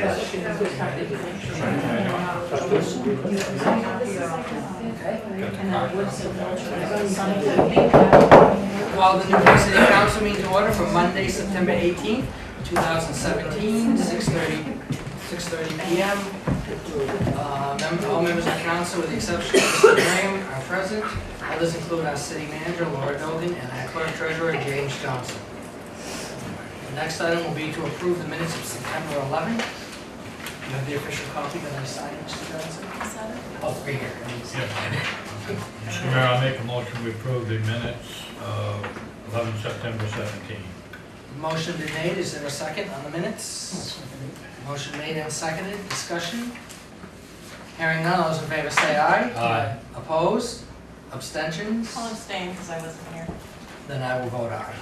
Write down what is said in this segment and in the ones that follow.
Call the Newport City Council meeting to order for Monday, September 18th, 2017, 6:30 p.m. All members of the council, with the exception of Mr. Graham, are present. Others include our city manager, Laura Dogan, and our clerk treasurer, James Johnson. The next item will be to approve the minutes of September 11th. You have the official copy that I signed, Mr. Johnson? Oh, right here. Mr. Mayor, I'll make a motion to approve the minutes of 11 September 17. Motion been made. Is there a second on the minutes? Motion made and seconded. Discussion? Hearing none, all those in favor say aye. Aye. Opposed? Abstentions? I'll abstain because I wasn't here. Then I will vote aye.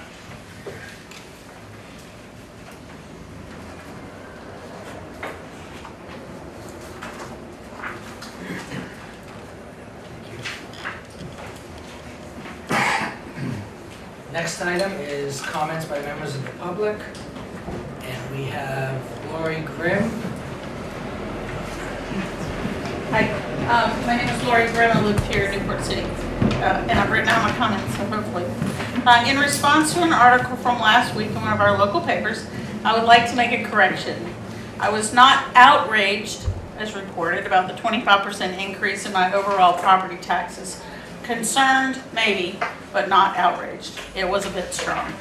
Next item is comments by members of the public, and we have Lori Grimm. Hi, my name is Lori Grimm. I live here in Newport City, and I've written out my comments, so hopefully. In response to an article from last week in one of our local papers, I would like to make a correction. I was not outraged, as reported, about the 25% increase in my overall property taxes. Concerned, maybe, but not outraged. It was a bit strong.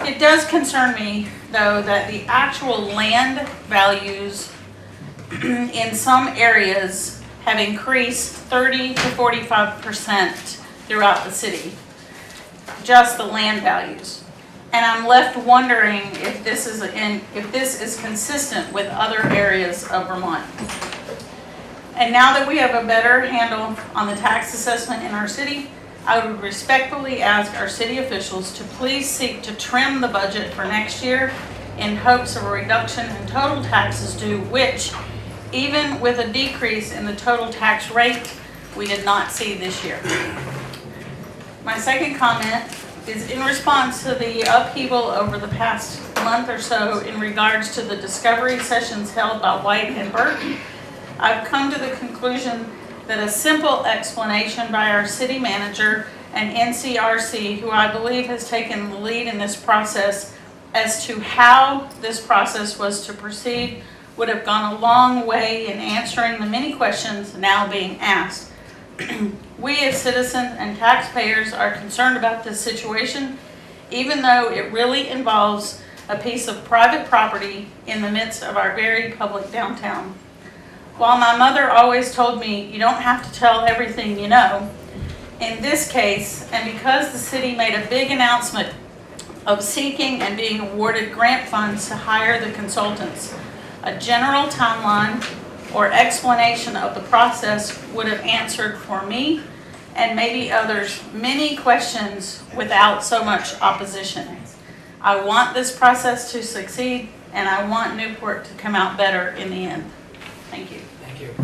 It does concern me, though, that the actual land values in some areas have increased 30 to 45% throughout the city. Just the land values. And I'm left wondering if this is consistent with other areas of Vermont. And now that we have a better handle on the tax assessment in our city, I would respectfully ask our city officials to please seek to trim the budget for next year in hopes of a reduction in total taxes due, which, even with a decrease in the total tax rate, we did not see this year. My second comment is in response to the upheaval over the past month or so in regards to the discovery sessions held by White and Burke. I've come to the conclusion that a simple explanation by our city manager and NCRC, who I believe has taken the lead in this process, as to how this process was to proceed, would have gone a long way in answering the many questions now being asked. We as citizens and taxpayers are concerned about this situation, even though it really involves a piece of private property in the midst of our very public downtown. While my mother always told me, you don't have to tell everything you know, in this case, and because the city made a big announcement of seeking and being awarded grant funds to hire the consultants, a general timeline or explanation of the process would have answered for me and maybe others many questions without so much opposition. I want this process to succeed, and I want Newport to come out better in the end. Thank you. Thank you.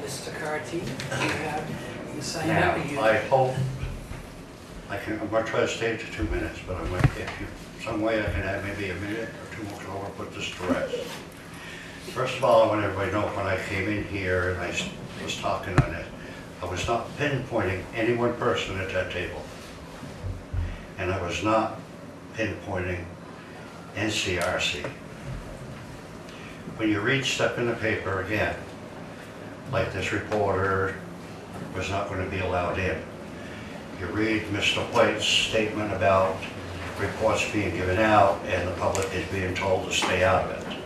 Mr. Carty, you have you signed up? I hope I'm going to try to stay to 2 minutes, but I might get you some way I can have maybe a minute or two more to put this to rest. First of all, I want everybody to know when I came in here and I was talking on it, I was not pinpointing any one person at that table. And I was not pinpointing NCRC. When you read stuff in the paper again, like this reporter was not going to be allowed in. You read Mr. White's statement about reports being given out and the public is being told to stay out of it.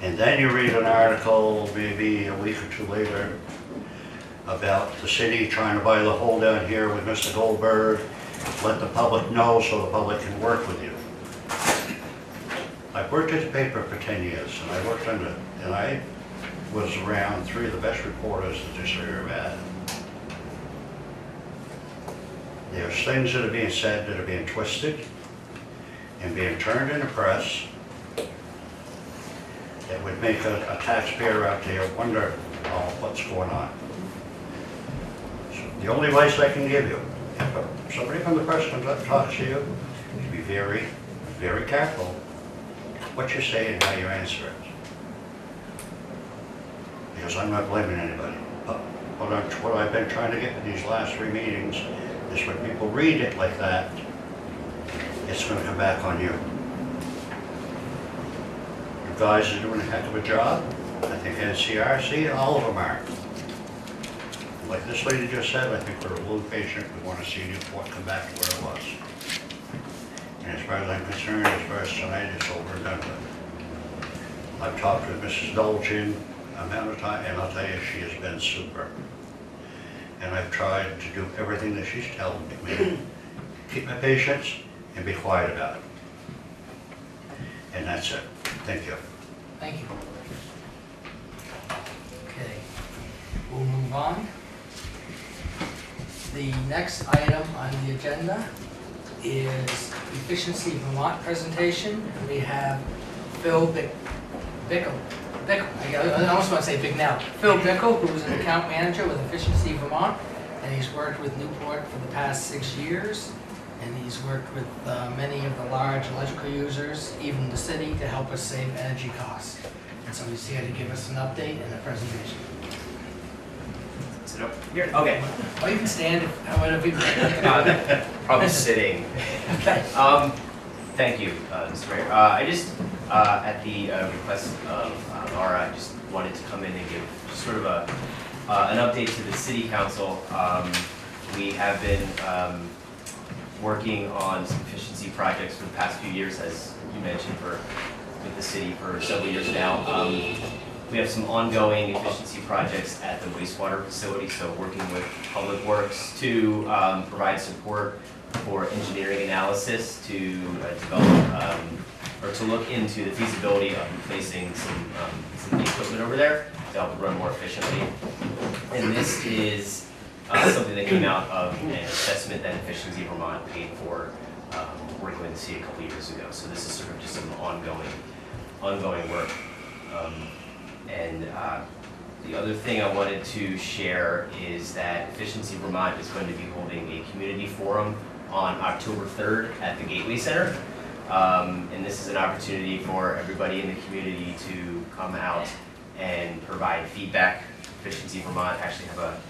And then you read an article maybe a week or two later about the city trying to buy the hole down here with Mr. Goldberg, let the public know so the public can work with you. I've worked at the paper for 10 years, and I worked on it, and I was around 3 of the best reporters that this area had. There's things that are being said that are being twisted and being turned in the press that would make a taxpayer out there wonder what's going on. So the only advice I can give you, if somebody from the press comes up and talks to you, be very, very careful what you say and how you answer it. Because I'm not blaming anybody. But what I've been trying to get with these last 3 meetings is when people read it like that, it's going to come back on you. You guys are doing a heck of a job. I think NCRC, all of them are. Like this lady just said, I think we're a little patient. We want to see Newport come back to where it was. And as far as I'm concerned, as far as tonight, it's over and done with. I've talked with Mrs. Dolchin amount of time, and I'll tell you, she has been super. And I've tried to do everything that she's telling me. Keep my patience and be quiet about it. And that's it. Thank you. Thank you. Okay, we'll move on. The next item on the agenda is Efficiency Vermont presentation. And we have Phil Bickle. I almost want to say Bignell. Phil Bickle, who is an account manager with Efficiency Vermont, and he's worked with Newport for the past 6 years. And he's worked with many of the large electrical users, even the city, to help us save energy costs. And so he's here to give us an update and a presentation. Sit up here? Okay. Or you can stand, whatever you like. Probably sitting. Okay. Thank you, Mr. Mayor. I just, at the request of Laura, I just wanted to come in and give just sort of an update to the City Council. We have been working on some efficiency projects for the past few years, as you mentioned, with the city for several years now. We have some ongoing efficiency projects at the wastewater facility, so working with Public Works to provide support for engineering analysis to develop or to look into the feasibility of replacing some equipment over there to help it run more efficiently. And this is something that came out of an assessment that Efficiency Vermont paid for working with the city a couple years ago. So this is sort of just some ongoing work. The other thing I wanted to share is that Efficiency Vermont is going to be holding a community forum on October 3rd at the Gateway Center. And this is an opportunity for everybody in the community to come out and provide feedback. Efficiency Vermont actually have a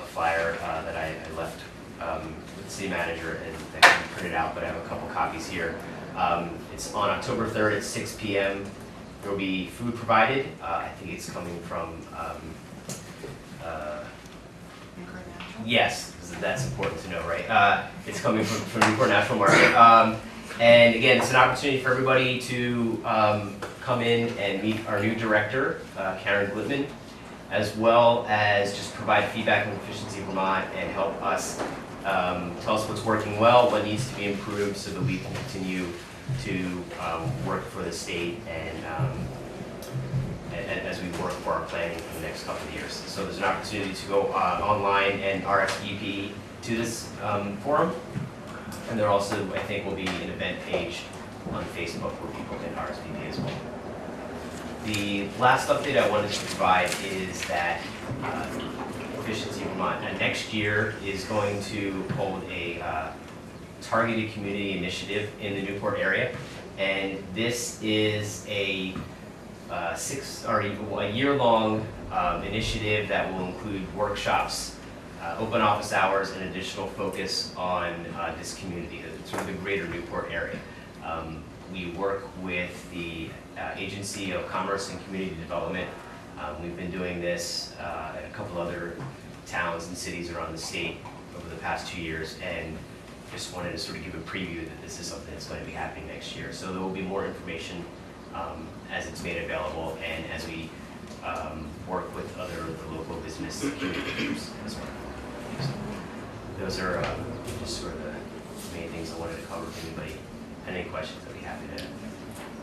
flyer that I left with the city manager and that can be printed out, but I have a couple copies here. It's on October 3rd at 6 p.m. There will be food provided. I think it's coming from, yes, that's important to know, right? It's coming from Newport National Market. And again, it's an opportunity for everybody to come in and meet our new director, Karen Glitman, as well as just provide feedback on Efficiency Vermont and help us tell us what's working well, what needs to be improved so that we can continue to work for the state and as we work for our planning for the next couple of years. So there's an opportunity to go online and RSVP to this forum. And there also, I think, will be an event page on Facebook where people can RSVP as well. The last update I wanted to provide is that Efficiency Vermont next year is going to hold a targeted community initiative in the Newport area, and this is a year-long initiative that will include workshops, open office hours, and additional focus on this community, sort of the greater Newport area. We work with the Agency of Commerce and Community Development. We've been doing this at a couple other towns and cities around the state over the past 2 years, and just wanted to sort of give a preview that this is something that's going to be happening next year. So there will be more information as it's made available and as we work with the local business community groups as well. So those are just sort of the main things I wanted to cover. If anybody had any questions, I'd be happy to.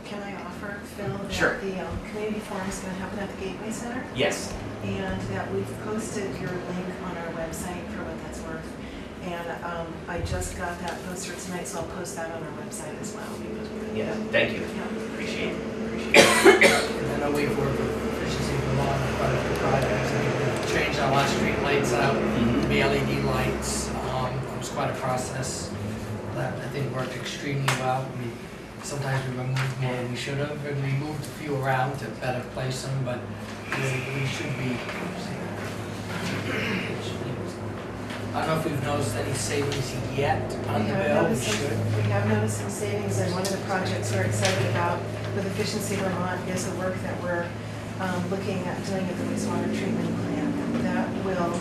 Can I offer, Phil, that Sure. the community forum is going to happen at the Gateway Center? Yes. And that we've posted your link on our website for what that's worth. And I just got that poster tonight, so I'll post that on our website as well. Because we Yeah. Thank you. Yeah. Appreciate it. And I know we've worked with Efficiency Vermont on quite a few projects. We've changed a lot of street lights out, to be LED lights. It was quite a process that I think worked extremely well. We sometimes we remove more than we should have, and we moved a few around to better place them, but we should be. I don't know if we've noticed any savings yet on the bill, we should. We have noticed some savings, and one of the projects we're excited about with Efficiency Vermont is the work that we're looking at doing at the wastewater treatment plant. That will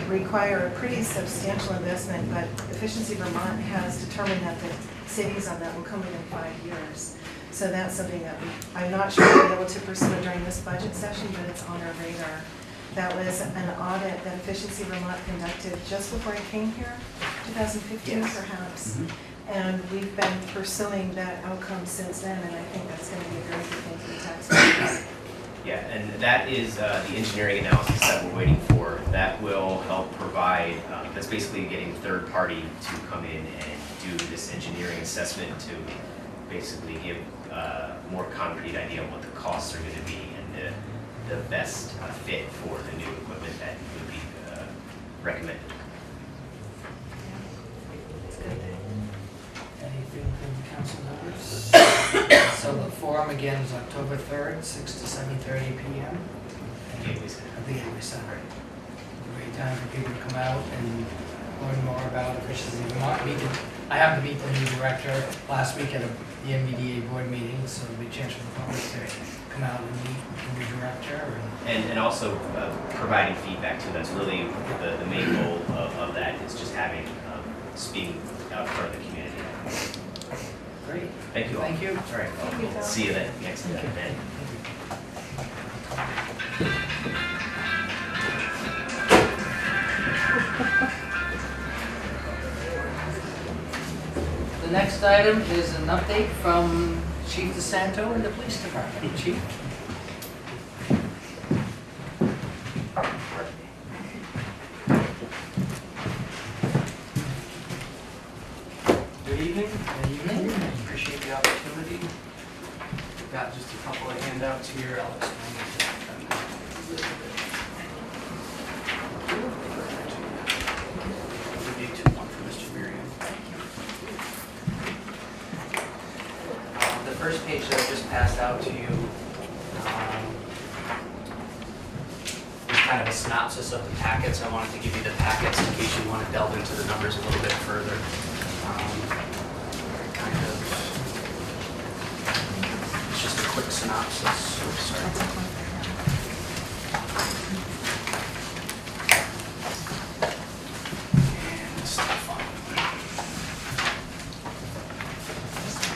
require a pretty substantial investment, but Efficiency Vermont has determined that the savings on that will come within 5 years. So that's something that I'm not sure we'll be able to pursue it during this budget session, but it's on our radar. That was an audit that Efficiency Vermont conducted just before I came here, 2015 Yes. perhaps. And we've been pursuing that outcome since then, and I think that's going to be a very good thing for the taxpayers. Yeah, and that is the engineering analysis that we're waiting for. That will help provide, that's basically getting third party to come in and do this engineering assessment to basically give a more concrete idea of what the costs are going to be and the best fit for the new equipment that would be recommended. It's a good thing. Anything from the council members? So the forum again is October 3rd, 6 to 7:30 p.m. at the Gateway Center. Great time for people to come out and learn more about Efficiency Vermont. I happened to meet the new director last week at the MVDA board meeting, so it'll be a chance for the public to come out and meet the new director. And also providing feedback too. That's really the main goal of that is just having, speaking out in front of the community. Great. Thank you all. Thank you. All right, Thank you, I'll Phil. see you then next Thank you. event. The next item is an update from Chief DeSanto in the police department. Chief? Good evening. Good evening. Appreciate the opportunity. We've got just a couple of handouts here. I'll explain them a little bit. We'll give you two, one for Mr. Miriam. The first page that I just passed out to you is kind of a synopsis of the packets. I wanted to give you the packets in case you want to delve into the numbers a little bit further. Kind of, it's just a quick synopsis. Oops, sorry. And stuff on.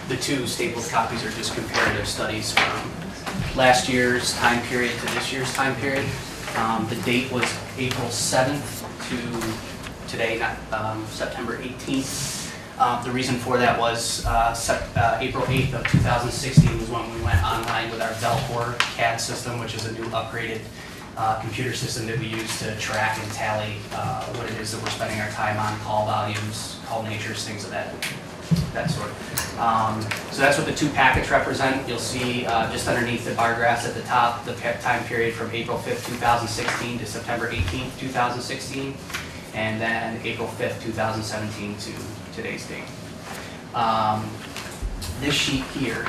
The two stapled copies are just comparative studies from last year's time period to this year's time period. The date was April 7th to today, September 18th. The reason for that was April 8th of 2016 was when we went online with our Velcor CAD system, which is a new upgraded computer system that we use to track and tally what it is that we're spending our time on, call volumes, call natures, things of that sort. So that's what the two packets represent. You'll see just underneath the bar graphs at the top, the time period from April 5th, 2016 to September 18th, 2016, and then April 5th, 2017 to today's date. This sheet here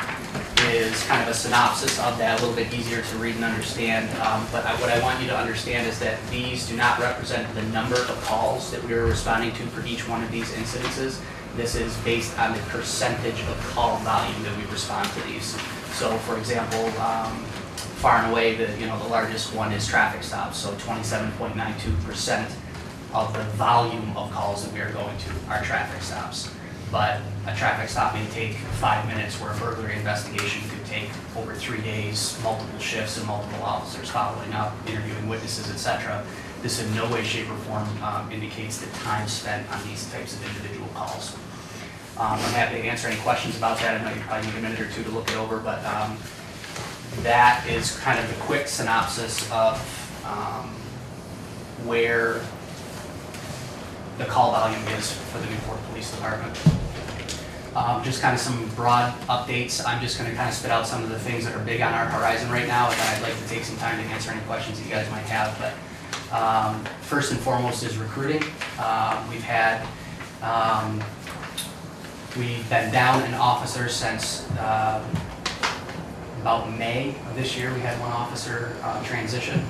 is kind of a synopsis of that, a little bit easier to read and understand. But what I want you to understand is that these do not represent the number of calls that we are responding to for each one of these incidences. This is based on the percentage of call volume that we respond to these. So, for example, far and away, the largest one is traffic stops. So, 27.92% of the volume of calls that we are going to are traffic stops. But a traffic stop may take 5 minutes, where a burglary investigation could take over 3 days, multiple shifts and multiple officers following up, interviewing witnesses, etc. This in no way, shape, or form indicates the time spent on these types of individual calls. I'm happy to answer any questions about that. I know you probably need a minute or two to look it over, but that is kind of the quick synopsis of where the call volume is for the Newport Police Department. Just kind of some broad updates. I'm just going to kind of spit out some of the things that are big on our horizon right now, and I'd like to take some time to answer any questions that you guys might have. But first and foremost is recruiting. We've had We've been down an officer since about May of this year. We had one officer transition.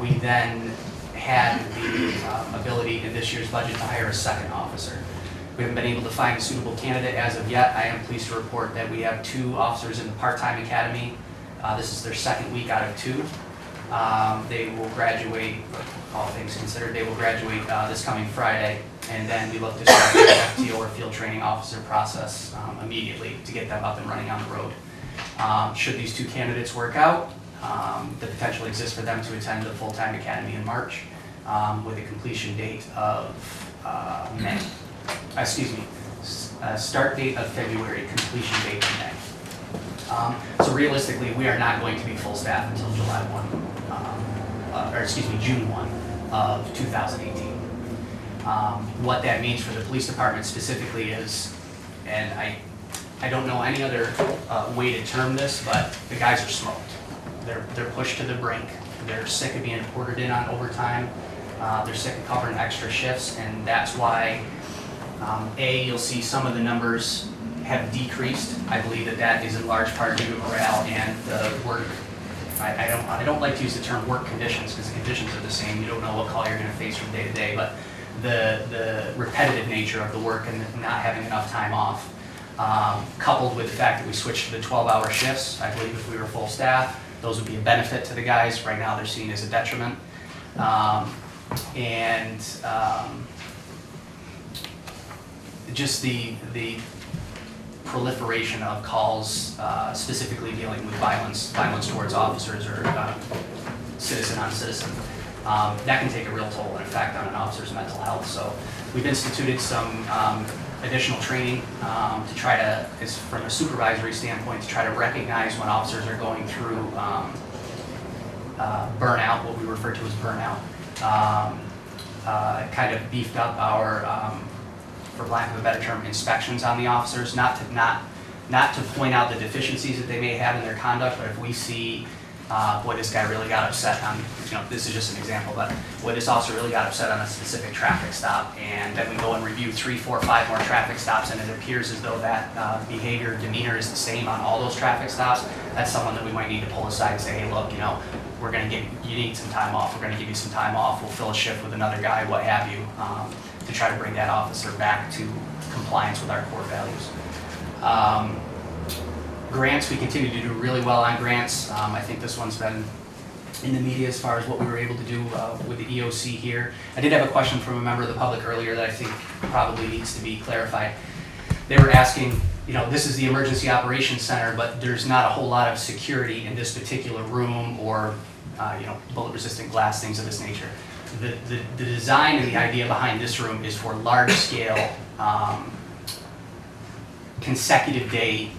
We then had the ability in this year's budget to hire a second officer. We haven't been able to find a suitable candidate as of yet. I am pleased to report that we have 2 officers in the part-time academy. This is their second week out of 2. They will graduate, all things considered, they will graduate this coming Friday, and then we look to start the FTO or field training officer process immediately to get them up and running on the road. Should these 2 candidates work out, the potential exists for them to attend the full-time academy in March with a completion date of May. Start date of February, completion date in May. So realistically, we are not going to be full staff until June 1 of 2018. What that means for the police department specifically is, and I don't know any other way to term this, but the guys are smoked. They're pushed to the brink. They're sick of being ordered in on overtime. They're sick of covering extra shifts, and that's why you'll see some of the numbers have decreased. I believe that is in large part due to morale and the work. I don't like to use the term work conditions because the conditions are the same. You don't know what call you're going to face from day to day, but the repetitive nature of the work and not having enough time off, coupled with the fact that we switched to the 12-hour shifts. I believe if we were full staff, those would be a benefit to the guys. Right now, they're seen as a detriment. Just the proliferation of calls, specifically dealing with violence towards officers or citizen on citizen, that can take a real toll and effect on an officer's mental health. So we've instituted some additional training to try to, from a supervisory standpoint, to try to recognize when officers are going through burnout, what we refer to as burnout. Kind of beefed up our, for lack of a better term, inspections on the officers, not to point out the deficiencies that they may have in their conduct, but if we see, boy, this guy really got upset on, this is just an example, but boy, this officer really got upset on a specific traffic stop, and then we go and review 3, 4, 5 more traffic stops, and it appears as though that behavior, demeanor is the same on all those traffic stops. That's someone that we might need to pull aside and say, hey, look, we're going to you need some time off. We're going to give you some time off. We'll fill a shift with another guy, what have you, to try to bring that officer back to compliance with our core values. Grants, we continue to do really well on grants. I think this one's been in the media as far as what we were able to do with the EOC here. I did have a question from a member of the public earlier that I think probably needs to be clarified. They were asking, this is the Emergency Operations Center, but there's not a whole lot of security in this particular room or bullet-resistant glass, things of this nature. The design and the idea behind this room is for large-scale consecutive day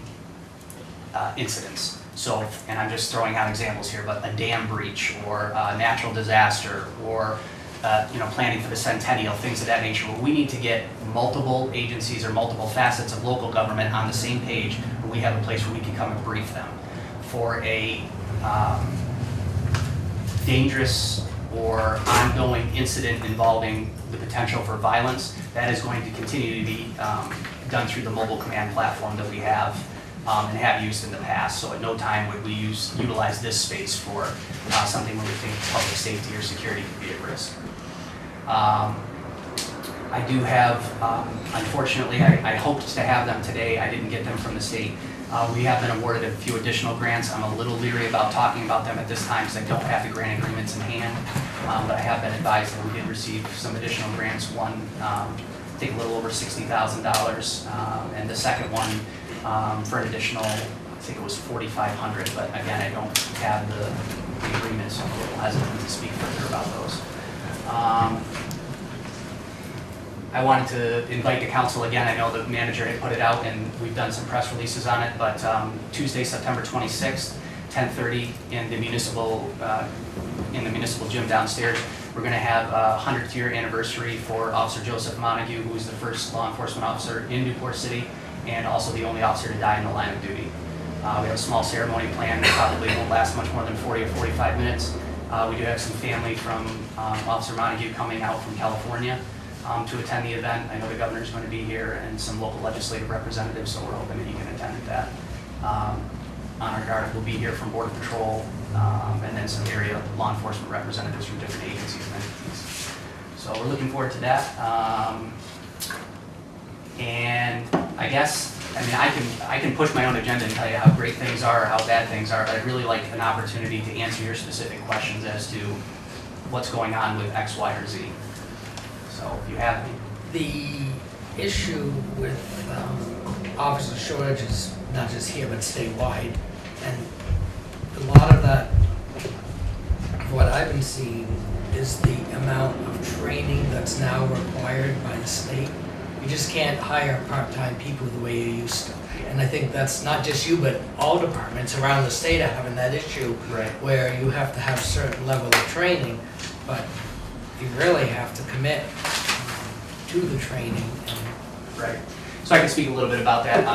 incidents. So, and I'm just throwing out examples here, but a dam breach or a natural disaster or planning for the centennial, things of that nature, where we need to get multiple agencies or multiple facets of local government on the same page, where we have a place where we can come and brief them. For a dangerous or ongoing incident involving the potential for violence, that is going to continue to be done through the mobile command platform that we have and have used in the past. So at no time would we utilize this space for something where we think public safety or security could be at risk. I do have, unfortunately, I hoped to have them today. I didn't get them from the state. We have been awarded a few additional grants. I'm a little leery about talking about them at this time because I don't have the grant agreements in hand, but I have been advised that we did receive some additional grants. One, I think a little over $60,000, and the second one for an additional, I think it was $4,500, but again, I don't have the agreement, so I'm a little hesitant to speak further about those. I wanted to invite the council again. I know the manager had put it out and we've done some press releases on it, but Tuesday, September 26th, 10:30 in the municipal gym downstairs, we're going to have a 100th year anniversary for Officer Joseph Montague, who was the first law enforcement officer in Newport City and also the only officer to die in the line of duty. We have a small ceremony planned that probably won't last much more than 40 or 45 minutes. We do have some family from Officer Montague coming out from California. to attend the event. I know the governor's going to be here and some local legislative representatives, so we're hoping that you can attend that. Honor Guard will be here from Border Patrol, and then some area law enforcement representatives from different agencies and entities. So we're looking forward to that. And I guess, I mean, I can push my own agenda and tell you how great things are or how bad things are, but I'd really like an opportunity to answer your specific questions as to what's going on with X, Y, or Z. So if you have any. The issue with officer shortage is not just here, but statewide. And a lot of that, what I've been seeing, is the amount of training that's now required by the state. You just can't hire part-time people the way you used to. And I think that's not just you, but all departments around the state are having that issue, Right. where you have to have a certain level of training, but you really have to commit to the training. Right. So I can speak a little bit about that.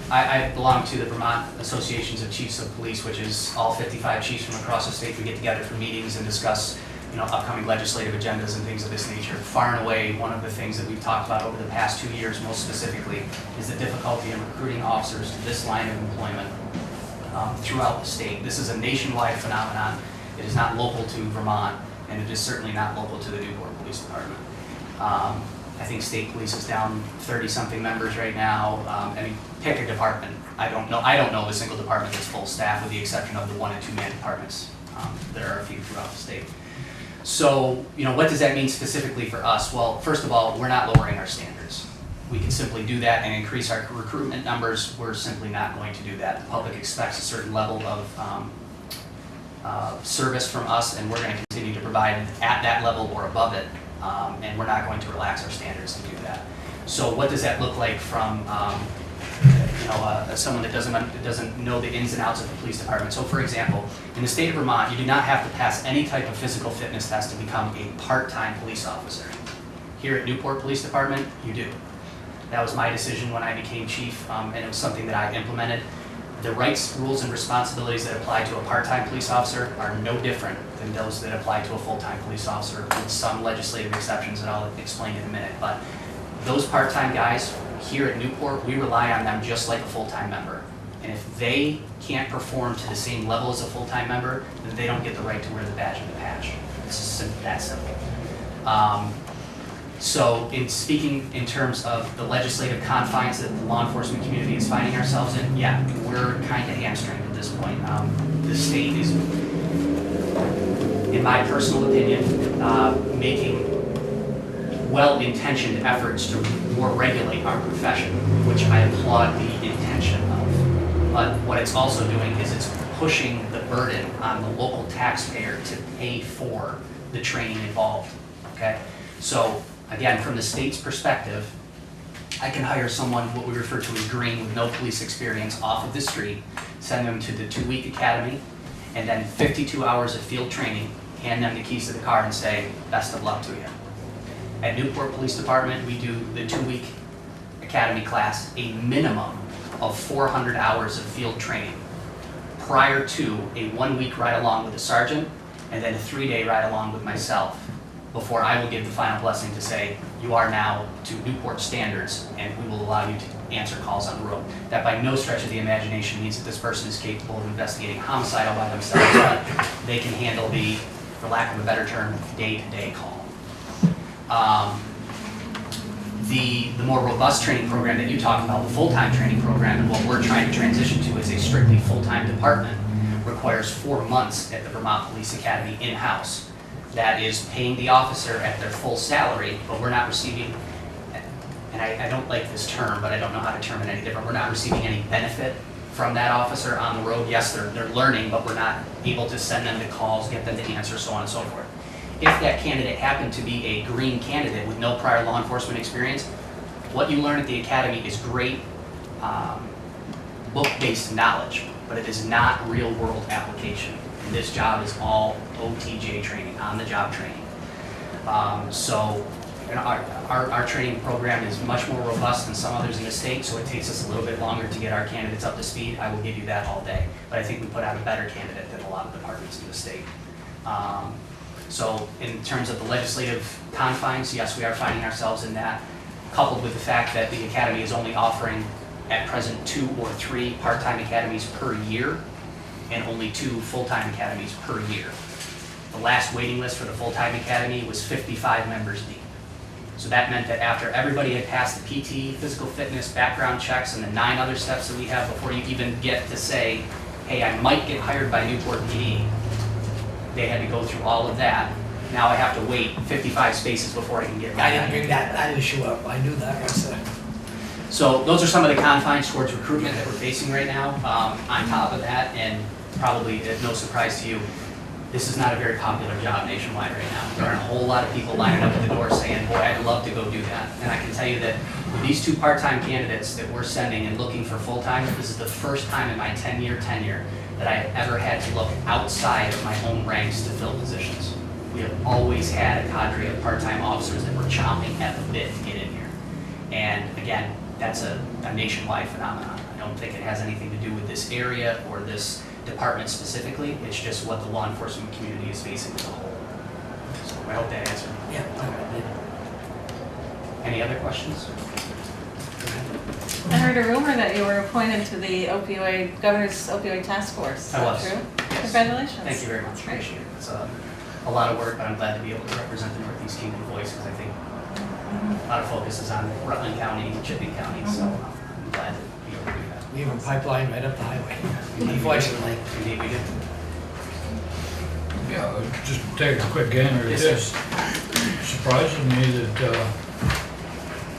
I belong to the Vermont Associations of Chiefs of Police, which is all 55 chiefs from across the state. We get together for meetings and discuss, upcoming legislative agendas and things of this nature. Far and away, one of the things that we've talked about over the past 2 years, most specifically, is the difficulty in recruiting officers to this line of employment throughout the state. This is a nationwide phenomenon. It is not local to Vermont, and it is certainly not local to the Newport Police Department. I think state police is down 30-something members right now. I mean, pick a department. I don't know of a single department that's full staff, with the exception of the 1- and 2-man departments. There are a few throughout the state. So, what does that mean specifically for us? Well, first of all, we're not lowering our standards. We can simply do that and increase our recruitment numbers. We're simply not going to do that. The public expects a certain level of service from us, and we're going to continue to provide at that level or above it. And we're not going to relax our standards to do that. So what does that look like from someone that doesn't know the ins and outs of the police department? So for example, in the state of Vermont, you do not have to pass any type of physical fitness test to become a part-time police officer. Here at Newport Police Department, you do. That was my decision when I became chief, and it was something that I implemented. The rights, rules, and responsibilities that apply to a part-time police officer are no different than those that apply to a full-time police officer, with some legislative exceptions that I'll explain in a minute. But those part-time guys here at Newport, we rely on them just like a full-time member. And if they can't perform to the same level as a full-time member, then they don't get the right to wear the badge and the patch. It's just that simple. So in speaking in terms of the legislative confines that the law enforcement community is finding ourselves in, yeah, we're kind of hamstringed at this point. The state is, in my personal opinion, making well-intentioned efforts to more regulate our profession, which I applaud the intention of. But what it's also doing is it's pushing the burden on the local taxpayer to pay for the training involved, okay? So again, from the state's perspective, I can hire someone, what we refer to as green, with no police experience, off of the street, send them to the 2-week academy, and then 52 hours of field training, hand them the keys to the car and say, best of luck to you. At Newport Police Department, we do the 2-week academy class, a minimum of 400 hours of field training, prior to a 1-week ride-along with a sergeant, and then a 3-day ride-along with myself, before I will give the final blessing to say, you are now to Newport standards, and we will allow you to answer calls on the road. That by no stretch of the imagination means that this person is capable of investigating homicide all by themselves, but they can handle the, for lack of a better term, day-to-day call. The more robust training program that you talk about, the full-time training program, and what we're trying to transition to is a strictly full-time department, requires 4 months at the Vermont Police Academy in-house. That is paying the officer at their full salary, but we're not receiving, and I don't like this term, but I don't know how to term it any different, we're not receiving any benefit from that officer on the road. Yes, they're learning, but we're not able to send them the calls, get them to answer, so on and so forth. If that candidate happened to be a green candidate with no prior law enforcement experience, what you learn at the academy is great book-based knowledge, but it is not real-world application. And this job is all OTJ training, on-the-job training. So our training program is much more robust than some others in the state, so it takes us a little bit longer to get our candidates up to speed. I will give you that all day. But I think we put out a better candidate than a lot of departments in the state. So in terms of the legislative confines, yes, we are finding ourselves in that, coupled with the fact that the academy is only offering at present 2 or 3 part-time academies per year and only 2 full-time academies per year. The last waiting list for the full-time academy was 55 members deep. So that meant that after everybody had passed the PT, physical fitness, background checks, and the 9 other steps that we have before you even get to say, hey, I might get hired by Newport PD, they had to go through all of that. Now I have to wait 55 spaces before I can get I didn't bring that issue up, I knew that, So those are some of the confines towards recruitment that we're facing right now. On top of that, and probably no surprise to you, this is not a very popular job nationwide right now. There aren't a whole lot of people lining up at the door saying, boy, I'd love to go do that. And I can tell you that with these 2 part-time candidates that we're sending and looking for full-time, this is the first time in my 10-year tenure that I have ever had to look outside of my own ranks to fill positions. We have always had a cadre of part-time officers that were chomping at the bit to get in here. And again, that's a nationwide phenomenon. I don't think it has anything to do with this area or this department specifically. It's just what the law enforcement community is facing as a whole. So I hope that answered. Yeah. Any other questions? I heard a rumor that you were appointed to the governor's opioid task force. Is I that was. true? Yes. Congratulations. Thank you very much. Appreciate it. It's a lot of work, but I'm glad to be able to represent the Northeast Kingdom voice because I think a lot of focus is on Rutland County and Chipping County, so I'm glad to be able to do that. We have a pipeline right up the highway, unfortunately. Indeed, we do. Yeah, just take a quick gander at Yes, this. Surprises me that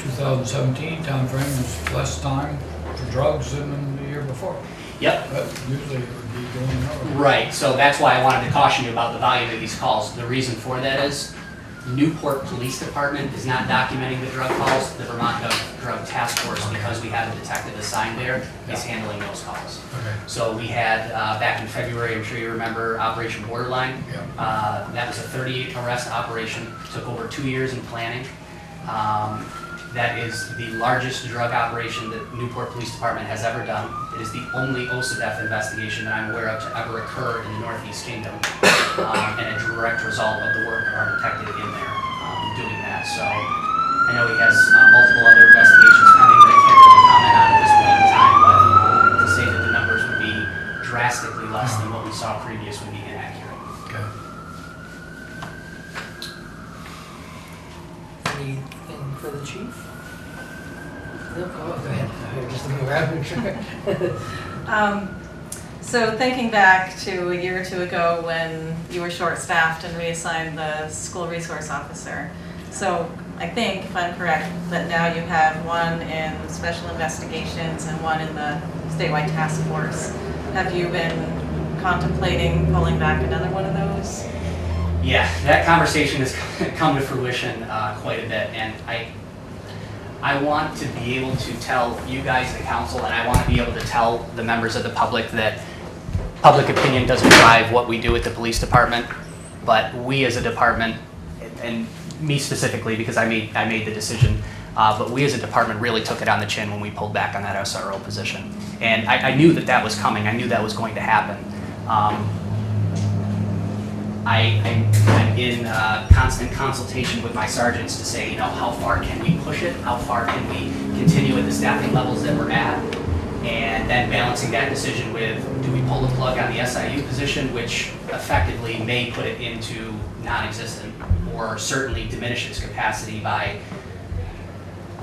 2017 timeframe is less time for drugs than the year before. Yep. But usually it would be going over. Right, so that's why I wanted to caution you about the volume of these calls. The reason for that is Newport Police Department is not documenting the drug calls. The Vermont Drug Task Force, because we have a detective assigned there, is handling those calls. Okay. So we had, back in February, I'm sure you remember, Operation Borderline. Yeah. That was a 38 arrest operation, took over 2 years in planning. That is the largest drug operation that Newport Police Department has ever done. It is the only OCDETF investigation that I'm aware of to ever occur in the Northeast Kingdom, and a direct result of the work of our detective in there doing that. So I know he has multiple other investigations pending that I can't really comment on at this point in time, but to say that the numbers would be drastically less than what we saw previous would be inaccurate. Okay. Anything for the chief? No, go ahead. You're just looking around. So thinking back to a year or 2 ago when you were short-staffed and reassigned the school resource officer. So I think, if I'm correct, that now you have one in special investigations and one in the statewide task force. Have you been contemplating pulling back another one of those? Yeah, that conversation has come to fruition quite a bit, and I want to be able to tell you guys, the council, and I want to be able to tell the members of the public that public opinion doesn't drive what we do at the police department, but we as a department, and me specifically because I made the decision, but we as a department really took it on the chin when we pulled back on that SRO position. And I knew that that was coming. I knew that was going to happen. I'm in constant consultation with my sergeants to say, you know, how far can we push it? How far can we continue at the staffing levels that we're at? And then balancing that decision with, do we pull the plug on the SIU position, which effectively may put it into non-existent, or certainly diminish its capacity by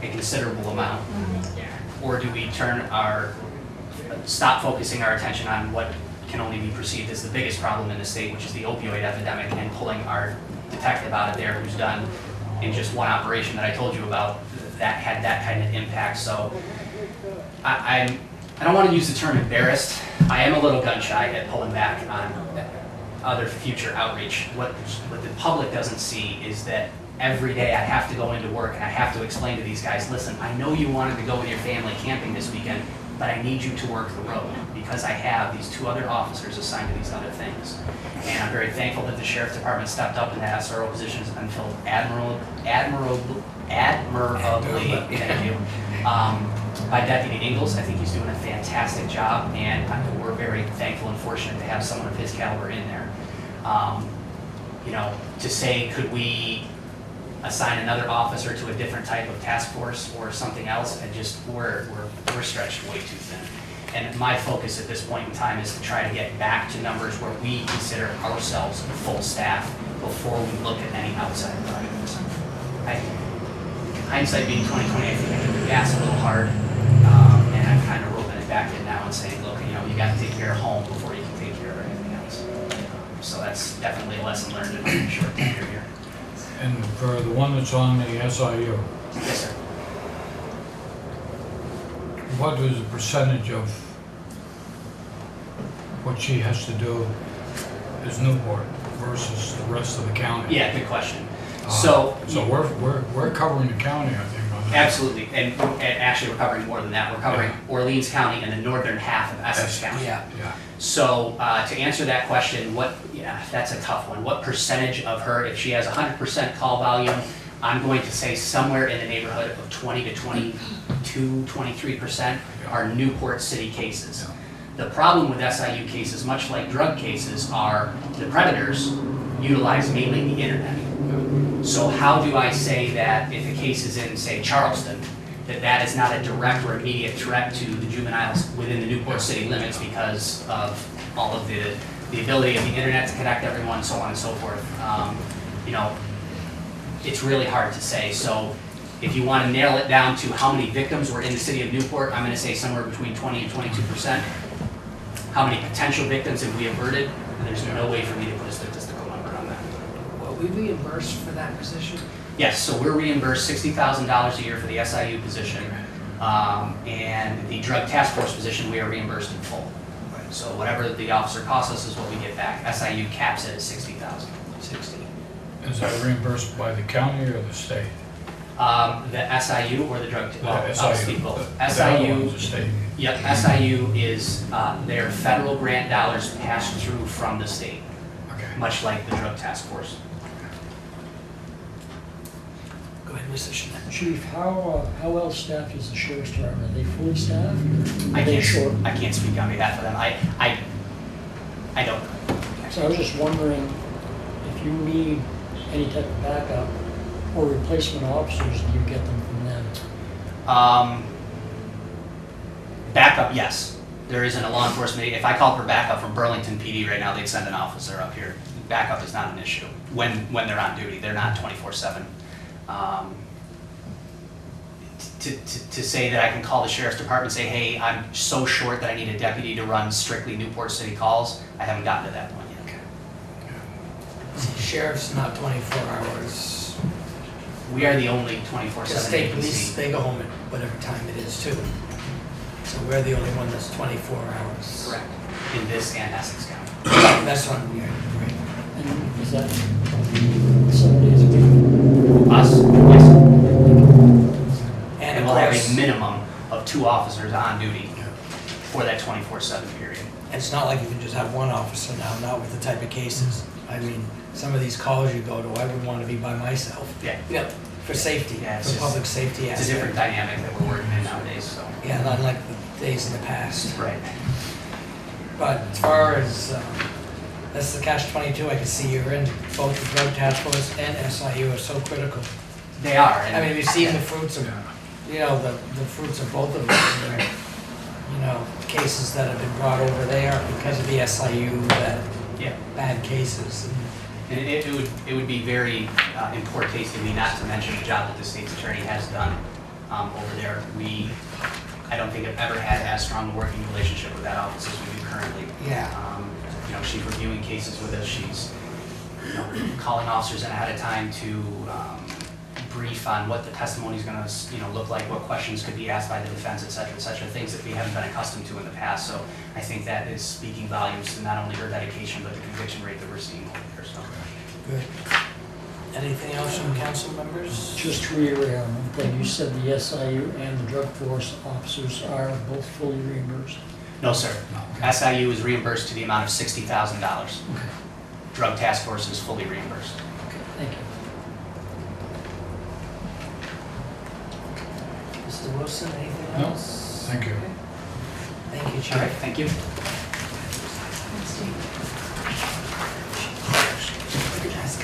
a considerable amount? Or do we stop focusing our attention on what can only be perceived as the biggest problem in the state, which is the opioid epidemic, and pulling our detective out of there who's done in just one operation that I told you about that had that kind of impact. So I don't want to use the term embarrassed. I am a little gun shy at pulling back on other future outreach. What the public doesn't see is that every day I have to go into work and I have to explain to these guys, listen, I know you wanted to go with your family camping this weekend, but I need you to work the road because I have these 2 other officers assigned to these other things. And I'm very thankful that the sheriff's department stepped up and that SRO position has been filled admirably, thank you, by Deputy Ingalls. I think he's doing a fantastic job, and we're very thankful and fortunate to have someone of his caliber in there. you know, to say, could we assign another officer to a different type of task force or something else, and just, we're stretched way too thin. And my focus at this point in time is to try to get back to numbers where we consider ourselves full staff before we look at any outside projects. Hindsight being 20/20, I think I hit the gas a little hard, and I'm kind of roping it back in now and saying, look, you know, you got to take care of home before you can take care of everything else. So that's definitely a lesson learned in my short tenure here. And for the one that's on the SIU, Yes, sir. what is the percentage of what she has to do is Newport versus the rest of the county? Yeah, good question. So we're covering the county, I think, on that. absolutely, and actually we're covering more than that. We're covering Orleans County and the northern half of Essex County. Yeah. So to answer that question, that's a tough one. What percentage of her, if she has 100% call volume, I'm going to say somewhere in the neighborhood of 20 to 22, 23% are Newport City cases. The problem with SIU cases, much like drug cases, are the predators utilize mainly the internet. So how do I say that if a case is in, say, Charleston, that is not a direct or immediate threat to the juveniles within the Newport City limits because of all of the ability of the internet to connect everyone, so on and so forth. You know, it's really hard to say. So if you want to nail it down to how many victims were in the city of Newport, I'm going to say somewhere between 20 and 22%. How many potential victims have we averted? And there's no way for me to put a statistical number on that. Will we reimburse for that position? Yes, so we're reimbursed $60,000 a year for the SIU position, and the drug task force position, we are reimbursed in full. So whatever the officer costs us is what we get back. SIU caps it at $60,000. 60. Is that reimbursed by the county or the state? The SIU or the drug, I'll speak both. The SIU, state. yep, SIU is their federal grant dollars passed through from the state, Okay. much like the drug task force. Go ahead, Mr. Schmidt. Chief, how well staffed is the sheriff's department? Are they fully staffed? I Are they short? can't speak on behalf of them. I don't. So I was just wondering if you need any type of backup or replacement officers, do you get them from them? Backup, yes. There isn't a law enforcement, if I called for backup from Burlington PD right now, they'd send an officer up here. Backup is not an issue when they're on duty. They're not 24/7. To say that I can call the sheriff's department and say, hey, I'm so short that I need a deputy to run strictly Newport City calls, I haven't gotten to that point yet. Sheriff's not 24 hours. We are the only Because 24/7 state police, agency. they go home at whatever time it is too. So we're the only one that's 24 hours. Correct. In this and Essex County. That's what I'm hearing, right? And is that 7 days a week? Us, yes. And And of we'll have course, a minimum of 2 officers on duty for that 24/7 period. it's not like you can just have one officer now, not with the type of cases. I mean, some of these calls you go to, I wouldn't want to be by myself. Yeah. Yep. For safety, Yeah, it's for just- public safety It's a aspect. different dynamic that we're working in nowadays, so. Yeah, not like the days in the past. Right. But as far as, that's the catch-22 I can see you're in. Both the drug task force and SIU are so critical. They are. I mean, we've seen the fruits of, you know, the fruits of both of them. You know, cases that have been brought over there because of the SIU, that Yeah. bad cases. And it would be very in poor taste of me not to mention the job that the state's attorney has done over there. I don't think I've ever had as strong a working relationship with that office as we do currently. Yeah. You know, she's reviewing cases with us. She's, you know, calling officers in ahead of time to brief on what the testimony is going to, you know, look like, what questions could be asked by the defense, et cetera, things that we haven't been accustomed to in the past. So I think that is speaking volumes to not only her dedication, but the conviction rate that we're seeing over there. So. Good. Anything else from council members? Just to reiterate on one thing, you said the SIU and the drug force officers are both fully reimbursed? No, sir. Okay. SIU is reimbursed to the amount of $60,000. Okay, Drug task force is fully reimbursed. okay, thank you. Mr. Wilson, anything No, else? thank you. Thank you, Chief. All right, thank you. Ask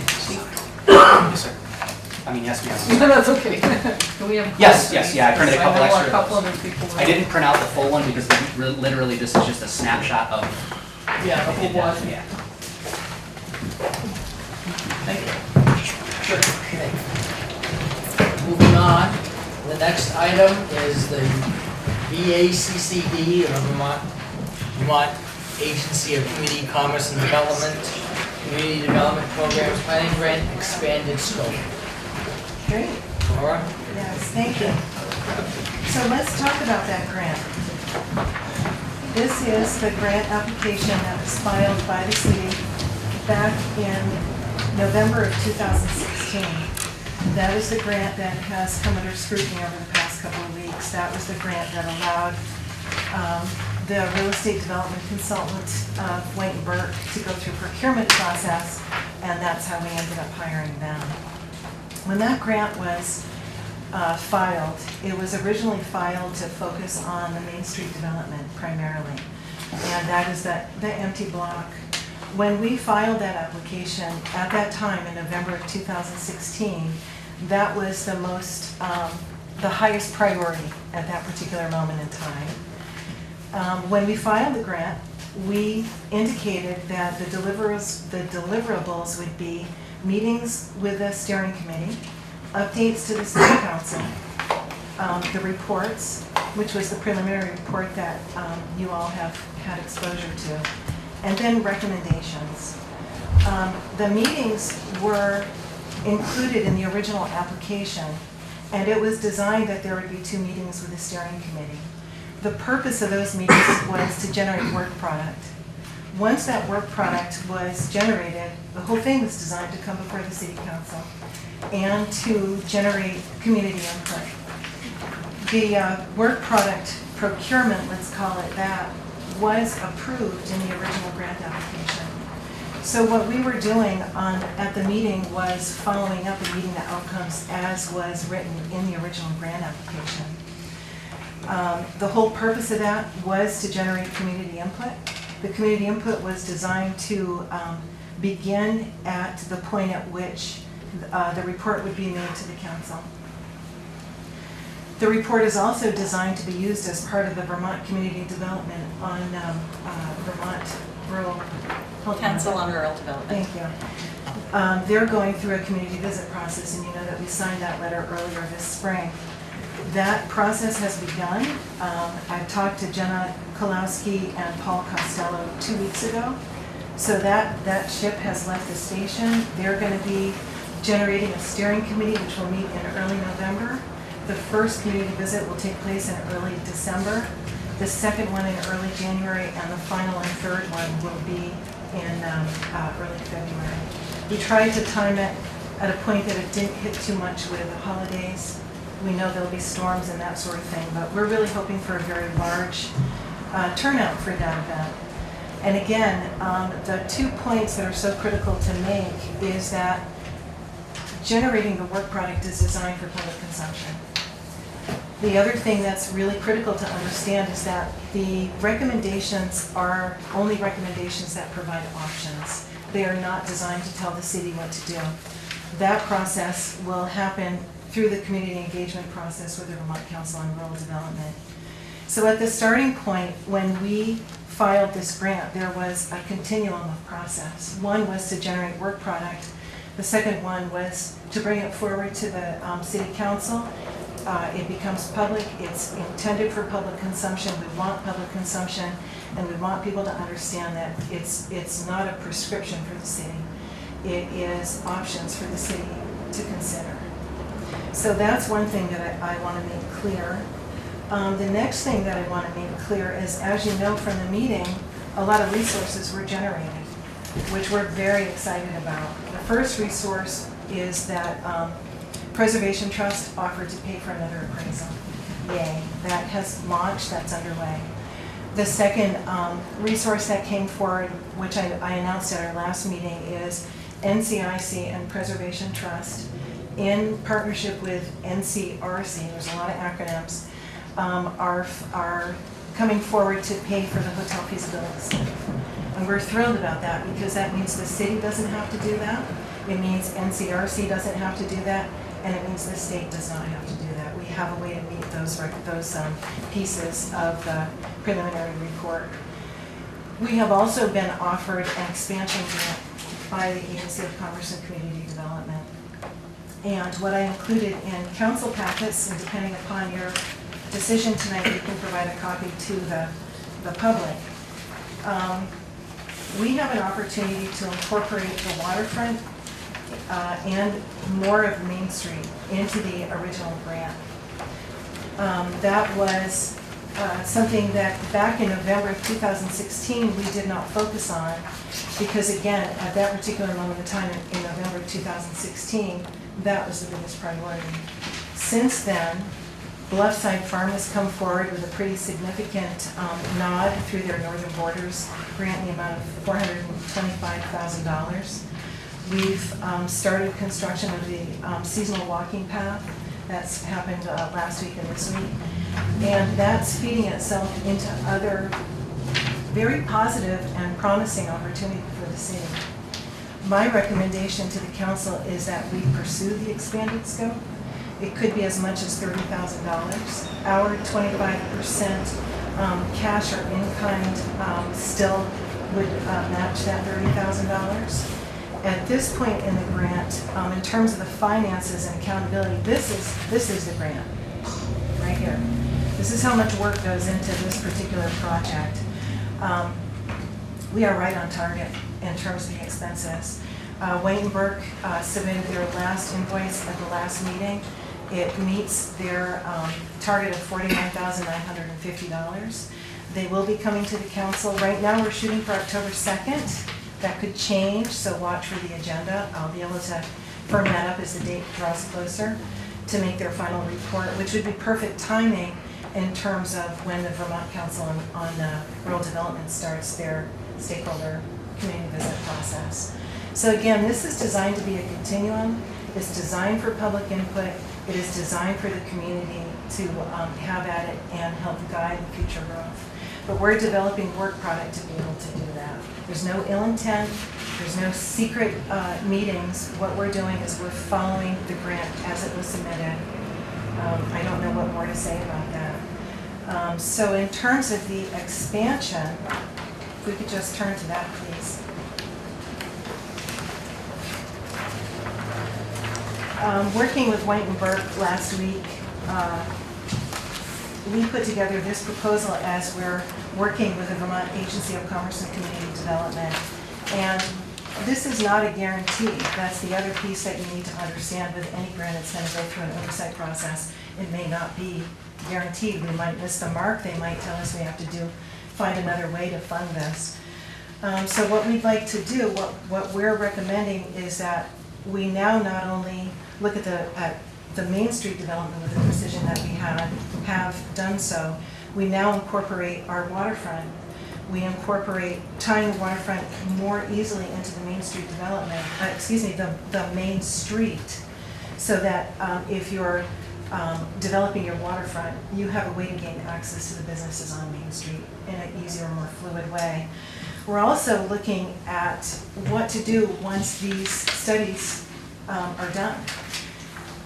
has to be on. No, that's okay. Can we have? Yes, yes, yeah, I printed a couple I know extra a couple of other people. I didn't print out the full one because literally this is just a snapshot of. Yeah, the whole one. Yeah. Thank you. Sure. Okay. Moving on, the next item is the VACCD, or Vermont Agency of Community Commerce and Development, Community Development Programs Planning Grant Expanded Scope. Great. Laura? Yes, thank you. So let's talk about that grant. This is the grant application that was filed by the city back in November of 2016. That is the grant that has come under scrutiny over the past couple of weeks. That was the grant that allowed the real estate development consultant, White & Burke, to go through procurement process, and that's how we ended up hiring them. When that grant was filed, it was originally filed to focus on the Main Street development primarily, and that is the empty block. When we filed that application at that time in November of 2016, that was the highest priority at that particular moment in time. When we filed the grant, we indicated that the deliverables would be meetings with the steering committee, updates to the city council, the reports, which was the preliminary report that you all have had exposure to, and then recommendations. The meetings were included in the original application, and it was designed that there would be 2 meetings with the steering committee. The purpose of those meetings was to generate work product. Once that work product was generated, the whole thing was designed to come before the city council and to generate community input. The work product procurement, let's call it that, was approved in the original grant application. So what we were doing at the meeting was following up and meeting the outcomes as was written in the original grant application. The whole purpose of that was to generate community input. The community input was designed to begin at the point at which the report would be made to the council. The report is also designed to be used as part of the Vermont Community Development on Vermont Rural Council on Rural Development. Thank you. They're going through a community visit process, and you know that we signed that letter earlier this spring. That process has begun. I talked to Jenna Kolowski and Paul Costello 2 weeks ago. So that ship has left the station. They're going to be generating a steering committee, which will meet in early November. The first community visit will take place in early December, the second one in early January, and the final and third one will be in early February. We tried to time it at a point that it didn't hit too much with the holidays. We know there'll be storms and that sort of thing, but we're really hoping for a very large turnout for that event. And again, the 2 points that are so critical to make is that generating the work product is designed for public consumption. The other thing that's really critical to understand is that the recommendations are only recommendations that provide options. They are not designed to tell the city what to do. That process will happen through the community engagement process with the Vermont Council on Rural Development. So at the starting point, when we filed this grant, there was a continuum of process. One was to generate work product. The second one was to bring it forward to the city council. It becomes public. It's intended for public consumption. We want public consumption, and we want people to understand that it's not a prescription for the city. It is options for the city to consider. So that's one thing that I want to make clear. The next thing that I want to make clear is, as you know from the meeting, a lot of resources were generated, which we're very excited about. The first resource is that Preservation Trust offered to pay for another appraisal. Yay, that has launched, that's underway. The second resource that came forward, which I announced at our last meeting, is NCIC and Preservation Trust, in partnership with NCRC, there's a lot of acronyms, are coming forward to pay for the hotel feasibility study. And we're thrilled about that because that means the city doesn't have to do that. It means NCRC doesn't have to do that. and it means the state does not have to do that. We have a way to meet those pieces of the preliminary report. We have also been offered an expansion grant by the Agency of Commerce and Community Development. And what I included in council packets, and depending upon your decision tonight, we can provide a copy to the public. We have an opportunity to incorporate the waterfront and more of Main Street into the original grant. That was something that back in November of 2016 we did not focus on, because again, at that particular moment in time in November of 2016, that was the biggest priority. Since then, Bluffside Farm has come forward with a pretty significant nod through their Northern Borders grant in the amount of $425,000. We've started construction of the seasonal walking path. That's happened last week and this week. And that's feeding itself into other very positive and promising opportunities for the city. My recommendation to the council is that we pursue the expanded scope. It could be as much as $30,000. Our 25% cash or in-kind still would match that $30,000. At this point in the grant, in terms of the finances and accountability, this is the grant, right here. This is how much work goes into this particular project. We are right on target in terms of the expenses. White & Burke submitted their last invoice at the last meeting. It meets their target of $49,950. They will be coming to the council. Right now, we're shooting for October 2nd. That could change, so watch for the agenda. I'll be able to firm that up as the date draws closer to make their final report, which would be perfect timing in terms of when the Vermont Council on Rural Development starts their stakeholder community visit process. So again, this is designed to be a continuum. It's designed for public input. It is designed for the community to have at it and help guide future growth. But we're developing work product to be able to do that. There's no ill intent, there's no secret meetings. What we're doing is we're following the grant as it was submitted. I don't know what more to say about that. So in terms of the expansion, if we could just turn to that, please. Working with White & Burke last week, we put together this proposal as we're working with the Vermont Agency of Commerce and Community Development. And this is not a guarantee. That's the other piece that you need to understand with any grant that's going to go through an oversight process. It may not be guaranteed. We might miss the mark. They might tell us we have to find another way to fund this. So what we'd like to do, what we're recommending is that we now not only look at the Main Street development with the precision that we have done so, we now incorporate our waterfront. We incorporate tying the waterfront more easily into the Main Street development, the Main Street, so that if you're developing your waterfront, you have a way to gain access to the businesses on Main Street in an easier, more fluid way. We're also looking at what to do once these studies are done.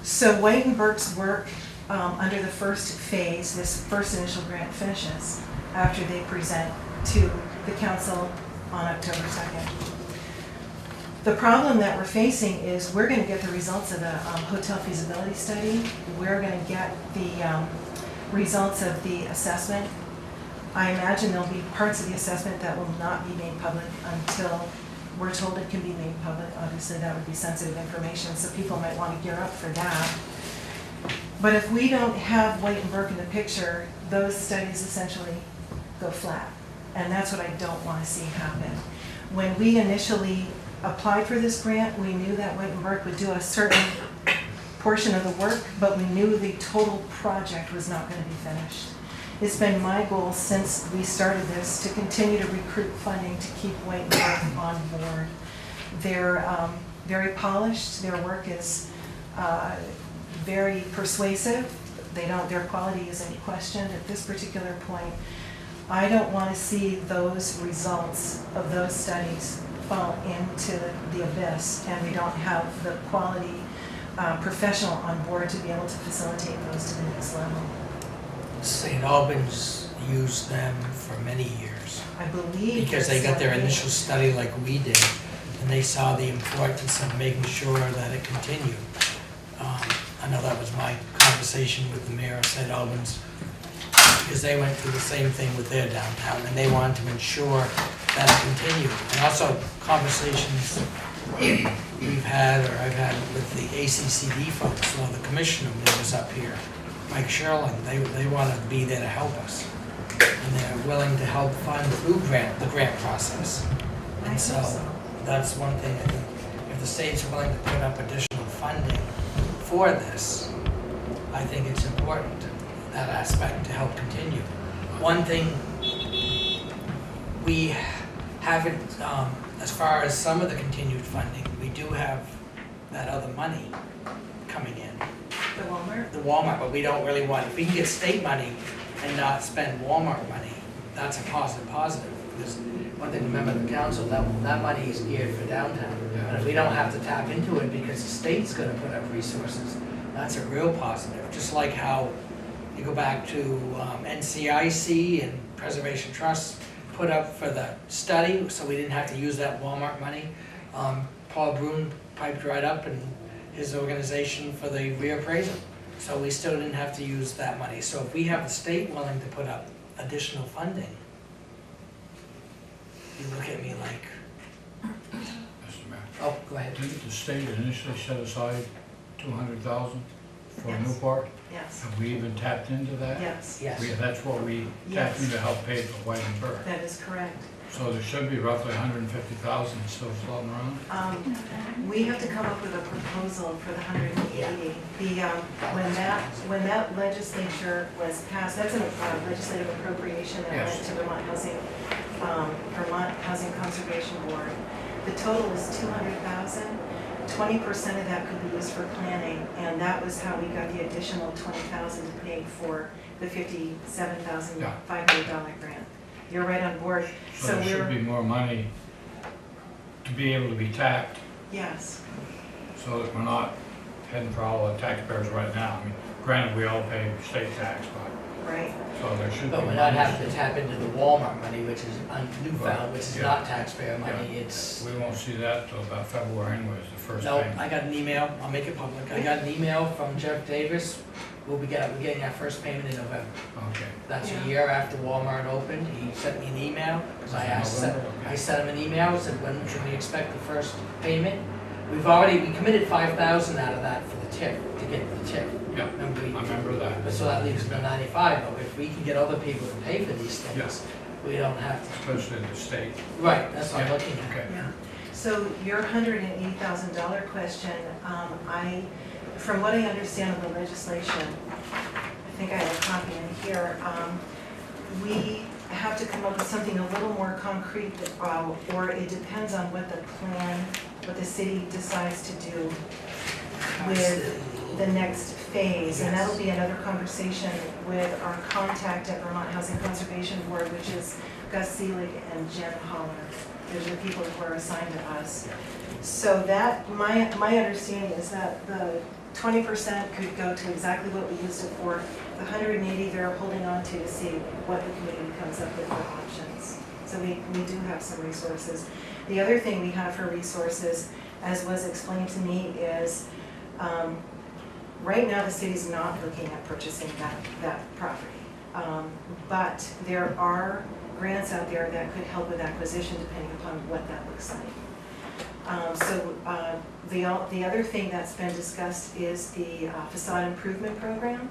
So White & Burke's work under the first phase, this first initial grant finishes after they present to the council on October 2nd. The problem that we're facing is we're going to get the results of the hotel feasibility study. We're going to get the results of the assessment. I imagine there'll be parts of the assessment that will not be made public until we're told it can be made public. Obviously, that would be sensitive information, so people might want to gear up for that. But if we don't have White & Burke in the picture, those studies essentially go flat. And that's what I don't want to see happen. When we initially applied for this grant, we knew that White & Burke would do a certain portion of the work, but we knew the total project was not going to be finished. It's been my goal since we started this to continue to recruit funding to keep White & Burke on board. They're very polished. Their work is very persuasive. Their quality isn't questioned at this particular point. I don't want to see those results of those studies fall into the abyss and we don't have the quality professional on board to be able to facilitate those to the next level. St. Albans used them for many years I believe. because they got their there's initial study like we did, and they saw the importance of making sure that it continued. I know that was my conversation with the mayor of St. Albans, because they went through the same thing with their downtown, and they wanted to ensure that it continued. And also conversations we've had, or I've had with the ACCD folks, or the commissioner that was up here, Mike Sherling, they want to be there to help us. And they're willing to help fund through the grant process. And so that's one thing, I think, if the state's willing to put up additional funding for this, I think it's important, that aspect, to help continue. One thing we haven't, as far as some of the continued funding, we do have that other money coming in. The Walmart? The Walmart, but we don't really want, if we can get state money and not spend Walmart money, that's a positive. Because one thing to remember, the council, that money is geared for downtown. And if we don't have to tap into it because the state's gonna put up resources, that's a real positive. Just like how you go back to NCIC and Preservation Trust put up for the study, so we didn't have to use that Walmart money. Paul Brune piped right up and his organization for the reappraisal. So we still didn't have to use that money. So if we have the state willing to put up additional funding, you look at me like, Mr. Mayor, oh, go ahead. didn't the state initially set aside $200,000 for Yes. Newport? Yes, Have we even tapped into that? yes, Yes. That's what we tapped Yes. into to help pay for Whitenburg. that is correct. So there should be roughly 150,000 still floating around? We have to come up with a proposal for the 180. When that legislature was passed, that's a legislative appropriation that went Yes. to Vermont Housing Conservation Board. The total is 200,000. 20% of that could be used for planning, and that was how we got the additional 20,000 to pay for the $57,500 grant. You're right on board. So there should be more money to be able to be tapped, Yes, so that we're not heading for all the taxpayers right now. I mean, granted, we all pay state tax, right. so there should be But we're money. not having to tap into the Walmart money, which is newfound, which is Yeah. not taxpayer money, Yeah. it's, We won't see that till about February anyways, the first no, payment. I got an email, I'll make it public, I got an email from Jeff Davis, we're getting our first payment in November. Okay. That's Yeah. a year after Walmart opened, he sent me an email, because November, okay. I sent him an email, said, when should we expect the first payment? We committed 5,000 out of that for the tip, to get the tip. Yeah, Remember I we- remember that, So that leaves the 95, but if we can get other people to pay for these things, we don't have to. especially the state. Right, that's what I'm Yeah, looking at. Okay. Yeah, so your $180,000 question, from what I understand of the legislation, I think I have a copy in here, we have to come up with something a little more concrete, or it depends on what the plan, what the city decides to do with the next phase. And that'll be another conversation with our contact at Vermont Housing Conservation Board, which is Gus Seelig and Jen Holler. Those are the people who are assigned to us. So that, my understanding is that the 20% could go to exactly what we used it for. The 180 they're holding on to see what the community comes up with for options. So we do have some resources. The other thing we have for resources, as was explained to me, is right now the city's not looking at purchasing that property. But there are grants out there that could help with acquisition depending upon what that looks like. The other thing that's been discussed is the facade improvement program.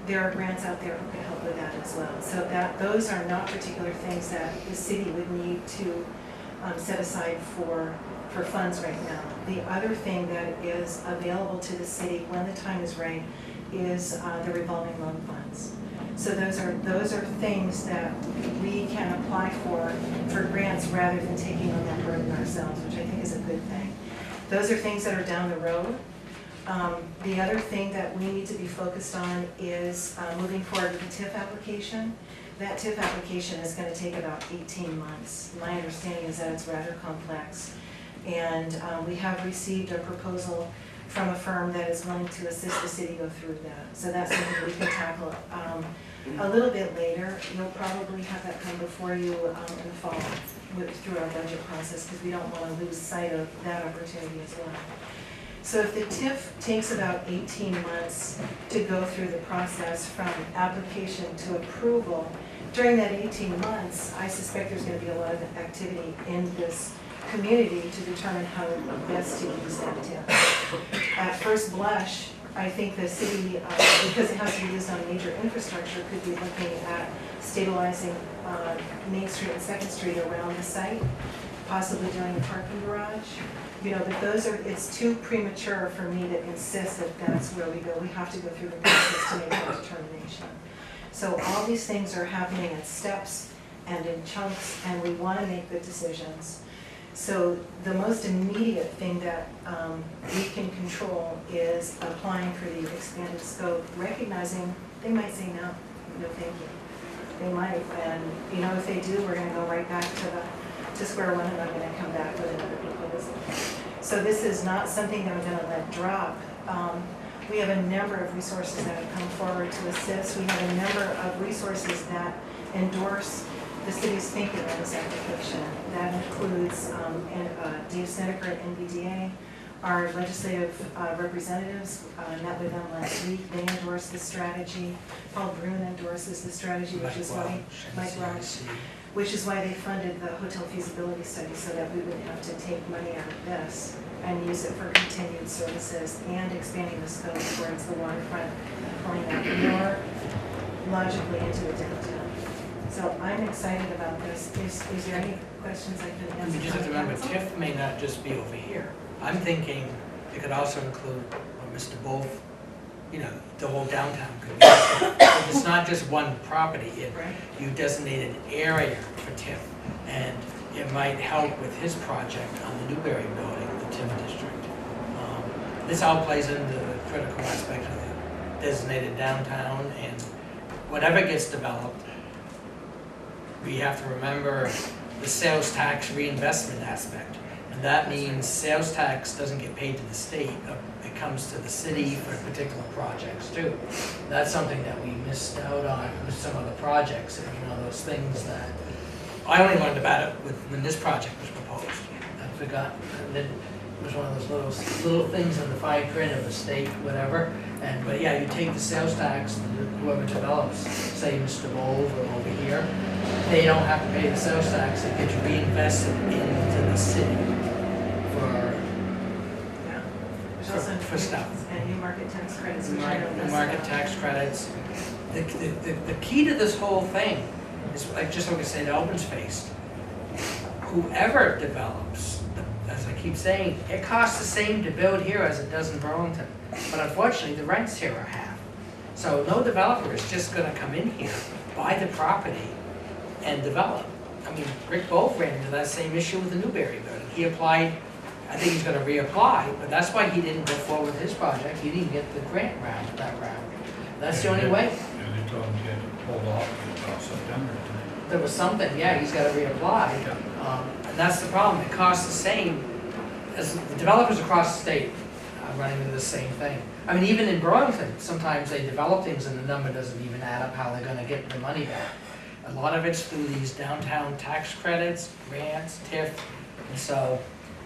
There are grants out there who could help with that as well. So those are not particular things that the city would need to set aside for funds right now. The other thing that is available to the city when the time is right is the revolving loan funds. So those are things that we can apply for grants rather than taking on that burden ourselves, which I think is a good thing. Those are things that are down the road. The other thing that we need to be focused on is moving forward with the TIF application. That TIF application is going to take about 18 months. My understanding is that it's rather complex. And we have received a proposal from a firm that is willing to assist the city go through that. So that's something we can tackle a little bit later. You'll probably have that come before you in the fall through our budget process, because we don't want to lose sight of that opportunity as well. So if the TIF takes about 18 months to go through the process from application to approval, during that 18 months, I suspect there's going to be a lot of activity in this community to determine how best to use that TIF. At first blush, I think the city, because it has to be used on major infrastructure, could be looking at stabilizing Main Street and 2nd Street around the site, possibly doing a parking garage. You know, but those are, it's too premature for me to insist that that's where we go. We have to go through the process to make that determination. So all these things are happening in steps and in chunks, and we want to make good decisions. So the most immediate thing that we can control is applying for the expanded scope, recognizing they might say no, no thank you. They might, and you know, if they do, we're going to go right back to square one, and I'm going to come back with another proposal. So this is not something that we're going to let drop. We have a number of resources that have come forward to assist. We have a number of resources that endorse the city's thinking on this application. That includes Dave Snedeker at NVDA, our legislative representatives. Met with them last week. They endorsed the strategy. Paul Brune endorses the strategy, which is why Mike Welch, which is why they funded the hotel feasibility study, so that we wouldn't have to take money out of this and use it for continued services and expanding the scope towards the waterfront, pulling that more logically into the downtown. So I'm excited about this. Is there any questions I can answer? You just have to remember, TIF may not just be over here. I'm thinking it could also include Mr. Wolf, you know, the whole downtown could be. It's not just one property. You designate an area for TIF, and it might help with his project on the Newberry building, the TIF district. This all plays into the critical aspect of the designated downtown, and whatever gets developed, we have to remember the sales tax reinvestment aspect. And that means sales tax doesn't get paid to the state, it comes to the city for particular projects too. That's something that we missed out on with some of the projects, and you know, those things that, I only learned about it when this project was proposed. I forgot, and then it was one of those little things in the fine print of the state, whatever. But yeah, you take the sales tax, whoever develops, say Mr. Bove or over here, they don't have to pay the sales tax, it gets reinvested into the city for stuff. And new market tax credits. New market tax credits. The key to this whole thing is, like just like I said, open space. Whoever develops, as I keep saying, it costs the same to build here as it does in Burlington. But unfortunately, the rents here are half. So no developer is just going to come in here, buy the property, and develop. I mean, Rick Bove ran into that same issue with the Newberry building. He applied, I think he's going to reapply, but that's why he didn't go forward with his project. He didn't get the grant round, that round. That's the only way. And they told him he had to hold off until September. There was something, yeah, he's got to reapply. And that's the problem. It costs the same as the developers across the state are running into the same thing. I mean, even in Burlington, sometimes they develop things and the number doesn't even add up how they're going to get the money back. A lot of it's through these downtown tax credits, grants, TIF, and so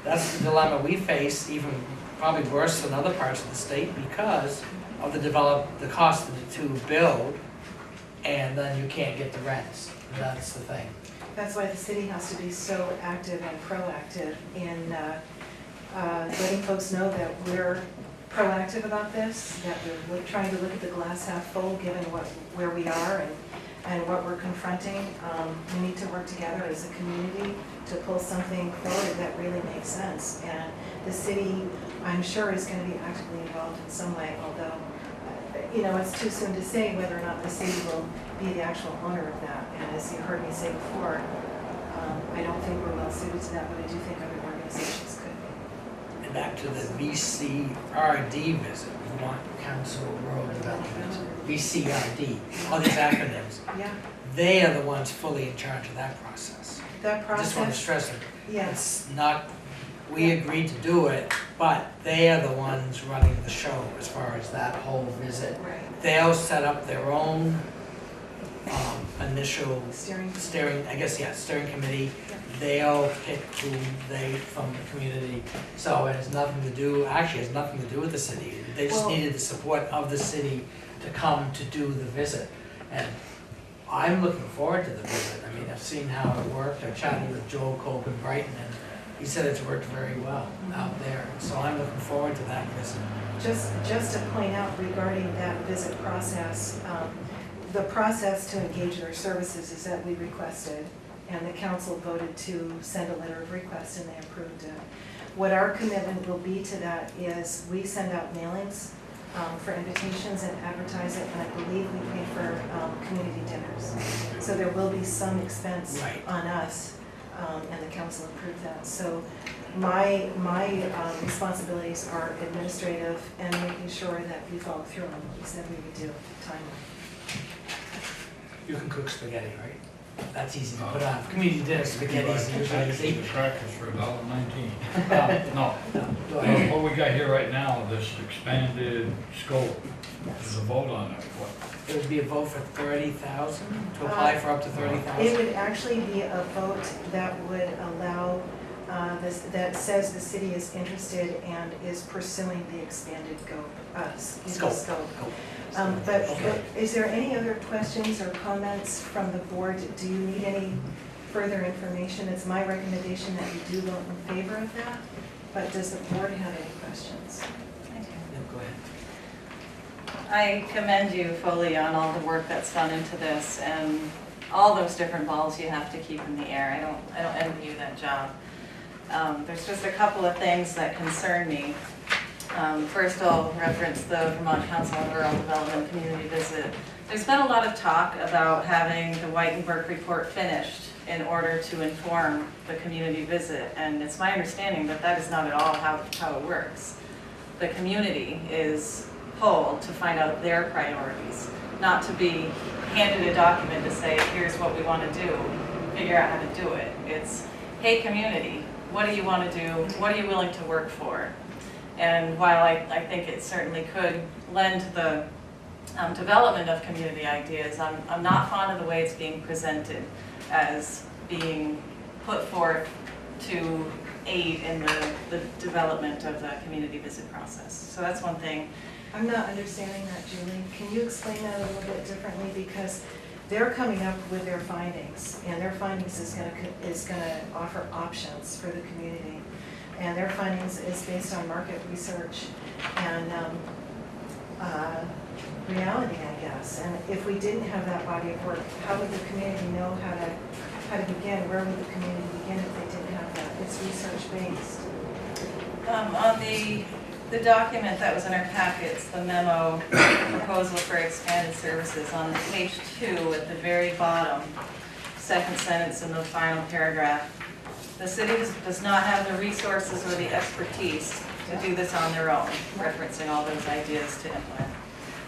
that's the dilemma we face, even probably worse than other parts of the state because of the cost to build, and then you can't get the rents. That's the thing. That's why the city has to be so active and proactive in letting folks know that we're proactive about this, that we're trying to look at the glass half full given where we are and what we're confronting. We need to work together as a community to pull something forward that really makes sense. And the city, I'm sure, is going to be actively involved in some way, although you know, it's too soon to say whether or not the city will be the actual owner of that. And as you heard me say before, I don't think we're well suited to that, but I do think other organizations could be. And back to the VCRD visit, Vermont Council Rural Development, VCRD, all these acronyms. Yeah. They are the ones fully in charge of that process. That process. I just want to stress it. Yeah. It's not we agreed to do it, but they are the ones running the show as far as that whole visit. Right. They'll set up their own initial Steering. steering committee. They'll pick who they from the community. So it has nothing to do, actually has nothing to do with the city. They just Well- needed the support of the city to come to do the visit. And I'm looking forward to the visit. I mean, I've seen how it worked. I chatted with Joel Cope in Brighton, and he said it's worked very well out there. So I'm looking forward to that visit. Just to point out regarding that visit process, the process to engage their services is that we requested, and the council voted to send a letter of request, and they approved it. What our commitment will be to that is we send out mailings for invitations and advertise it, and I believe we pay for community dinners. So there will be some expense Right. on us, and the council approved that. So my responsibilities are administrative and making sure that we follow through on what we said we would do timely. You can cook spaghetti, right? That's easy to put on. Community dinner spaghetti is usually The easy. crackers for $1.19. No, Go ahead. what we got here right now, this expanded scope, there's a vote on it, what? It would be a vote for 30,000, to apply for up to It 30,000. would actually be a vote that would allow, that says the city is interested and is pursuing the expanded Scope. scope. Cool. But Okay. is there any other questions or comments from the board? Do you need any further information? It's my recommendation that you do vote in favor of that, but does the board have any questions? Yeah, go ahead. I commend you fully on all the work that's gone into this and all those different balls you have to keep in the air. I don't envy you that job. There's just a couple of things that concern me. First, I'll reference the Vermont Council on Rural Development community visit. There's been a lot of talk about having the Whitenburg report finished in order to inform the community visit, and it's my understanding that that is not at all how it works. The community is polled to find out their priorities, not to be handed a document to say, here's what we want to do, figure out how to do it. It's, hey community, what do you want to do? What are you willing to work for? And while I think it certainly could lend to the development of community ideas, I'm not fond of the way it's being presented as being put forth to aid in the development of the community visit process. So that's one thing. I'm not understanding that, Julie. Can you explain that a little bit differently? Because they're coming up with their findings, and their findings is gonna offer options for the community. And their findings is based on market research and reality, I guess. And if we didn't have that body of work, how would the community know how to begin? Where would the community begin if they didn't have that? It's research-based. On the document that was in our packets, the memo proposal for expanded services, on page 2 at the very bottom, second sentence in the final paragraph, the city does not have the resources or the expertise to do this on their own, referencing all those ideas to implement.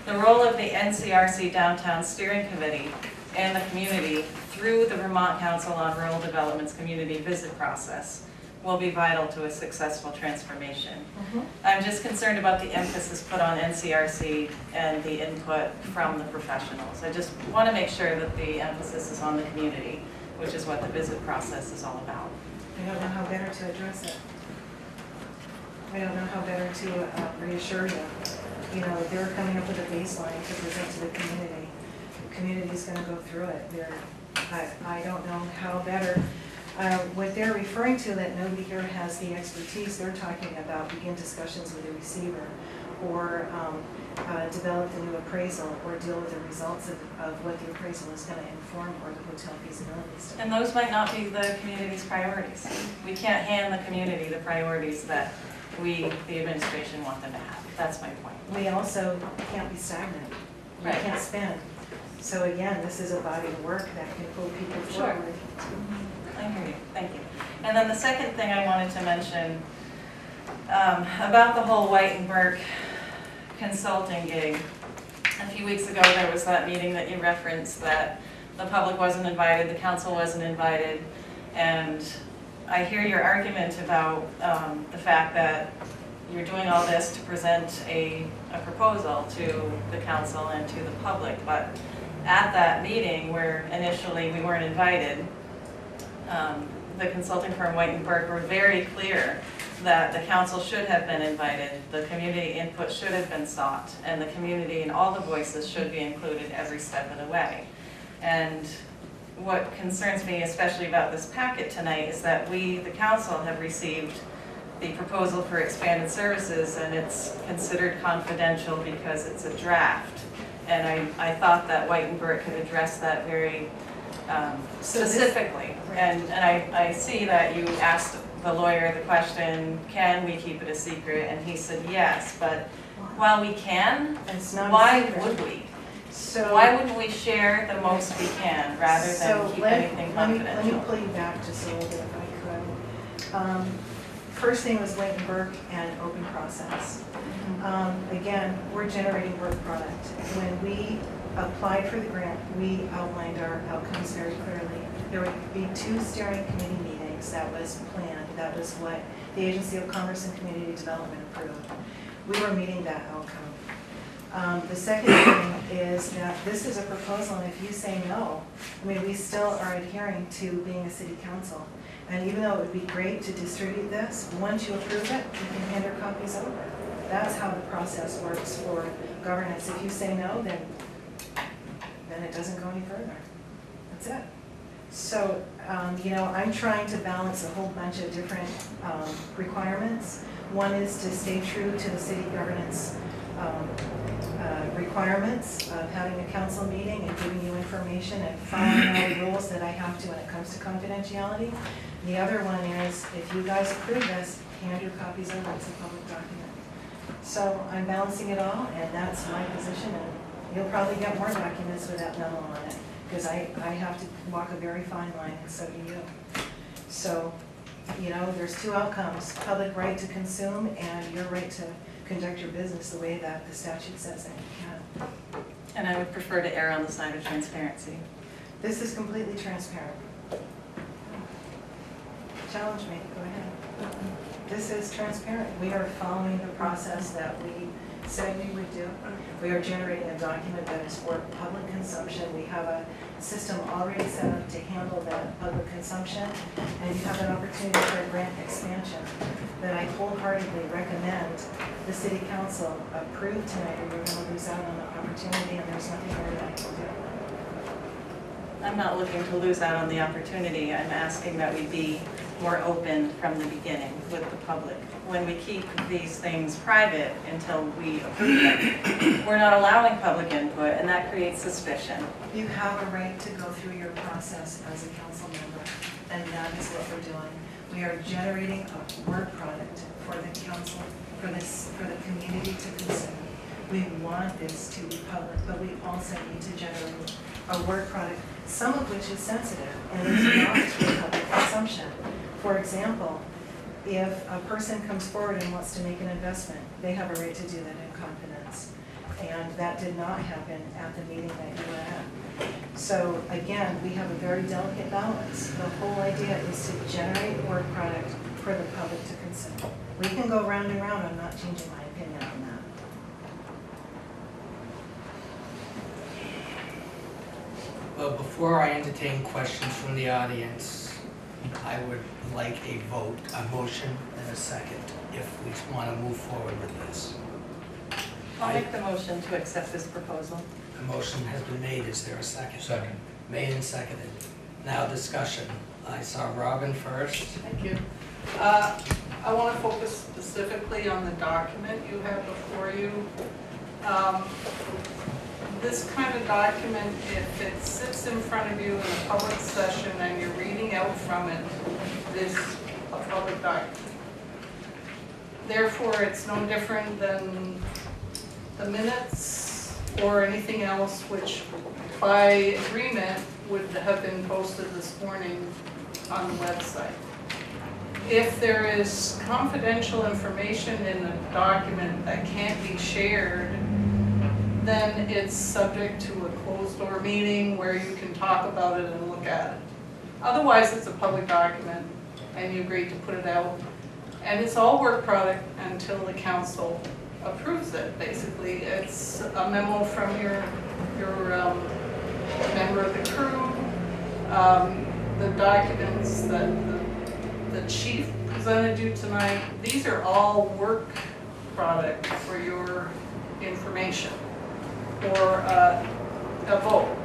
The role of the NCRC Downtown Steering Committee and the community through the Vermont Council on Rural Development's community visit process will be vital to a successful transformation. I'm just concerned about the emphasis put on NCRC and the input from the professionals. I just want to make sure that the emphasis is on the community, which is what the visit process is all about. I don't know how better to address it. I don't know how better to reassure you. You know, they're coming up with a baseline to present to the community. The community's gonna go through it. I don't know how better. What they're referring to, that nobody here has the expertise, they're talking about begin discussions with the receiver, or develop the new appraisal, or deal with the results of what the appraisal is gonna inform, or the hotel feasibility study. And those might not be the community's priorities. We can't hand the community the priorities that we, the administration, want them to have. That's my point. We also can't be stagnant. We Right. can't spend. So again, this is a body of work that can pull people Sure. forward. I hear you, thank you. And then the second thing I wanted to mention, about the whole Whitenburg consulting gig. A few weeks ago, there was that meeting that you referenced that the public wasn't invited, the council wasn't invited, and I hear your argument about the fact that you're doing all this to present a proposal to the council and to the public, but at that meeting where initially we weren't invited, the consulting firm White and Burke were very clear that the council should have been invited, the community input should have been sought, and the community and all the voices should be included every step of the way. And what concerns me especially about this packet tonight is that we, the council, have received the proposal for expanded services, and it's considered confidential because it's a draft. And I thought that White and Burke could address that very specifically. And I see that you asked the lawyer the question, can we keep it a secret? And he said yes, but while we can, It's not a why secret. would we? So Why wouldn't we share the most we can rather than keep anything Let me confidential? pull you back just a little bit if I could. First thing was White and Burke and open process. Again, we're generating work product. When we applied for the grant, we outlined our outcomes very clearly. There would be 2 steering committee meetings. That was planned. That was what the Agency of Commerce and Community Development approved. We were meeting that outcome. The second thing is that this is a proposal, and if you say no, I mean, we still are adhering to being a city council. And even though it would be great to distribute this, once you approve it, you can hand your copies over. That's how the process works for governance. If you say no, then it doesn't go any further. That's it. So, you know, I'm trying to balance a whole bunch of different requirements. One is to stay true to the city governance requirements of having a council meeting and giving you information and following all the rules that I have to when it comes to confidentiality. The other one is, if you guys approve this, hand your copies over. It's a public document. So I'm balancing it all, and that's my position, and you'll probably get more documents with that memo on it, because I have to walk a very fine line, and so do you. So, you know, there's 2 outcomes: public right to consume and your right to conduct your business the way that the statute says that you can. And I would prefer to err on the side of transparency. This is completely transparent. Challenge me, go ahead. This is transparent. We are following the process that we said we would do. We are generating a document that is for public consumption. We have a system already set up to handle that public consumption, and you have an opportunity for a grant expansion that I wholeheartedly recommend the city council approve tonight, or you're going to lose out on the opportunity, and there's nothing more that I can do. I'm not looking to lose out on the opportunity. I'm asking that we be more open from the beginning with the public. When we keep these things private until we approve them, we're not allowing public input, and that creates suspicion. You have a right to go through your process as a council member, and that is what we're doing. We are generating a work product for the council, for the community to consume. We want this to be public, but we also need to generate a work product, some of which is sensitive and is not for public consumption. For example, if a person comes forward and wants to make an investment, they have a right to do that in confidence. And that did not happen at the meeting that you were at. So again, we have a very delicate balance. The whole idea is to generate a work product for the public to consume. We can go round and round. I'm not changing my opinion on that. Well, before I entertain questions from the audience, I would like a vote, a motion and a second, if we want to move forward with this. I'll make the motion to accept this proposal. A motion has been made. Is there a second? Second. Made and seconded. Now discussion. I saw Robin first. Thank you. I want to focus specifically on the document you have before you. This kind of document, if it sits in front of you in a public session and you're reading out from it, is a public document. Therefore, it's no different than the minutes or anything else which, by agreement, would have been posted this morning on the website. If there is confidential information in the document that can't be shared, then it's subject to a closed-door meeting where you can talk about it and look at it. Otherwise, it's a public document, and you agreed to put it out. And it's all work product until the council approves it, basically. It's a memo from your member of the crew, the documents that the chief presented you tonight. These are all work product for your information or a vote.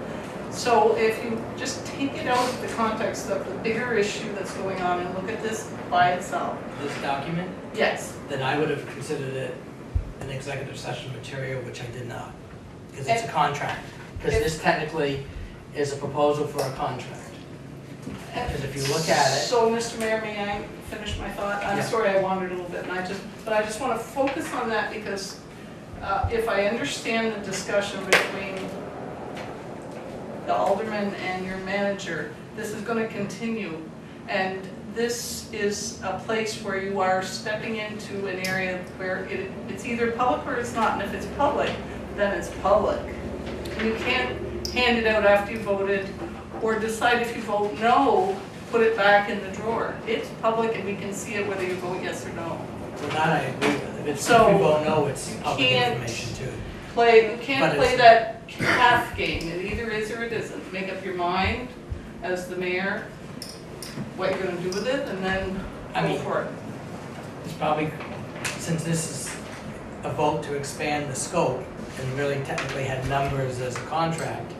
So if you just take it out of the context of the bigger issue that's going on and look at this by itself. This document, Yes. then I would have considered it an executive session material, which I did not. Because it's a contract. Because this technically is a proposal for a contract. Because if you look at it. So, Mr. Mayor, may I finish my thought? I'm Yeah. sorry I wandered a little bit, but I just want to focus on that because if I understand the discussion between the alderman and your manager, this is going to continue. And this is a place where you are stepping into an area where it's either public or it's not. And if it's public, then it's public. And you can't hand it out after you voted or decide if you vote no, put it back in the drawer. It's public and we can see it whether you vote yes or no. So that I agree with. If it's, So, if you vote no, it's you public can't information too. You can't But play it's- that half game. It either is or it isn't. Make up your mind as the mayor, what you're gonna do with it, and then I go mean- for it. It's probably, since this is a vote to expand the scope and really technically had numbers as a contract,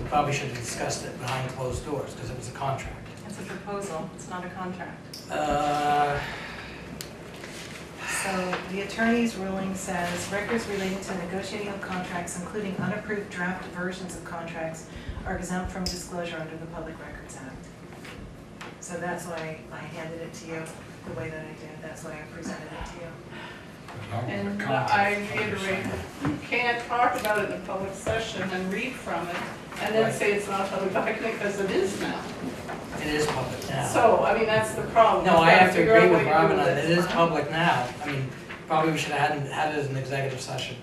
we probably should have discussed it behind closed doors because it was a contract. It's a proposal, it's not a contract. So the attorney's ruling says records relating to negotiating of contracts, including unapproved draft versions of contracts, are exempt from disclosure under the Public Records Act. So that's why I handed it to you the way that I did. That's why I presented it to you. And I reiterate, you can't talk about it in a public session and read from it, and then Right. say it's not a public document, because it is now. It is public now. So, I mean, that's the problem. No, You've I got have to figure out agree what with you do Robin on with it. It is public now. I mean, probably we should have had it as an executive session.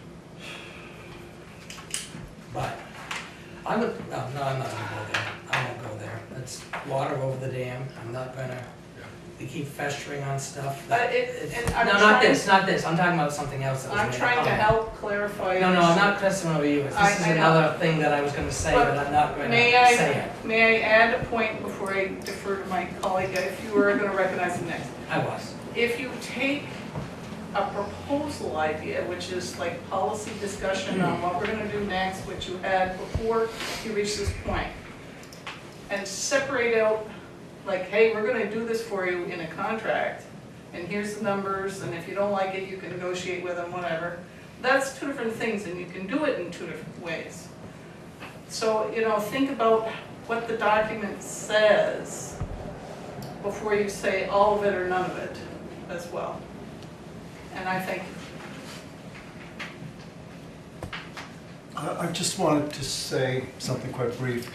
But I would, no, I'm not gonna go there. I won't go there. It's water over the dam. I'm not gonna, we keep festering on stuff. But and I'm No, not trying- this, not this. I'm talking about something else that was I'm made trying to comment. help clarify. No, no, your I'm issue. not cussing over you. This is I know. another thing that I was gonna say, But but I'm not gonna May say it. I add a point before I defer to my colleague, if you were going to recognize him next? I was. If you take a proposal idea, which is like policy discussion on what we're going to do next, which you had before you reached this point, and separate out, like, hey, we're going to do this for you in a contract, and here's the numbers, and if you don't like it, you can negotiate with them, whatever. That's two different things, and you can do it in two different ways. So, think about what the document says before you say all of it or none of it as well. And I thank you. I just wanted to say something quite brief,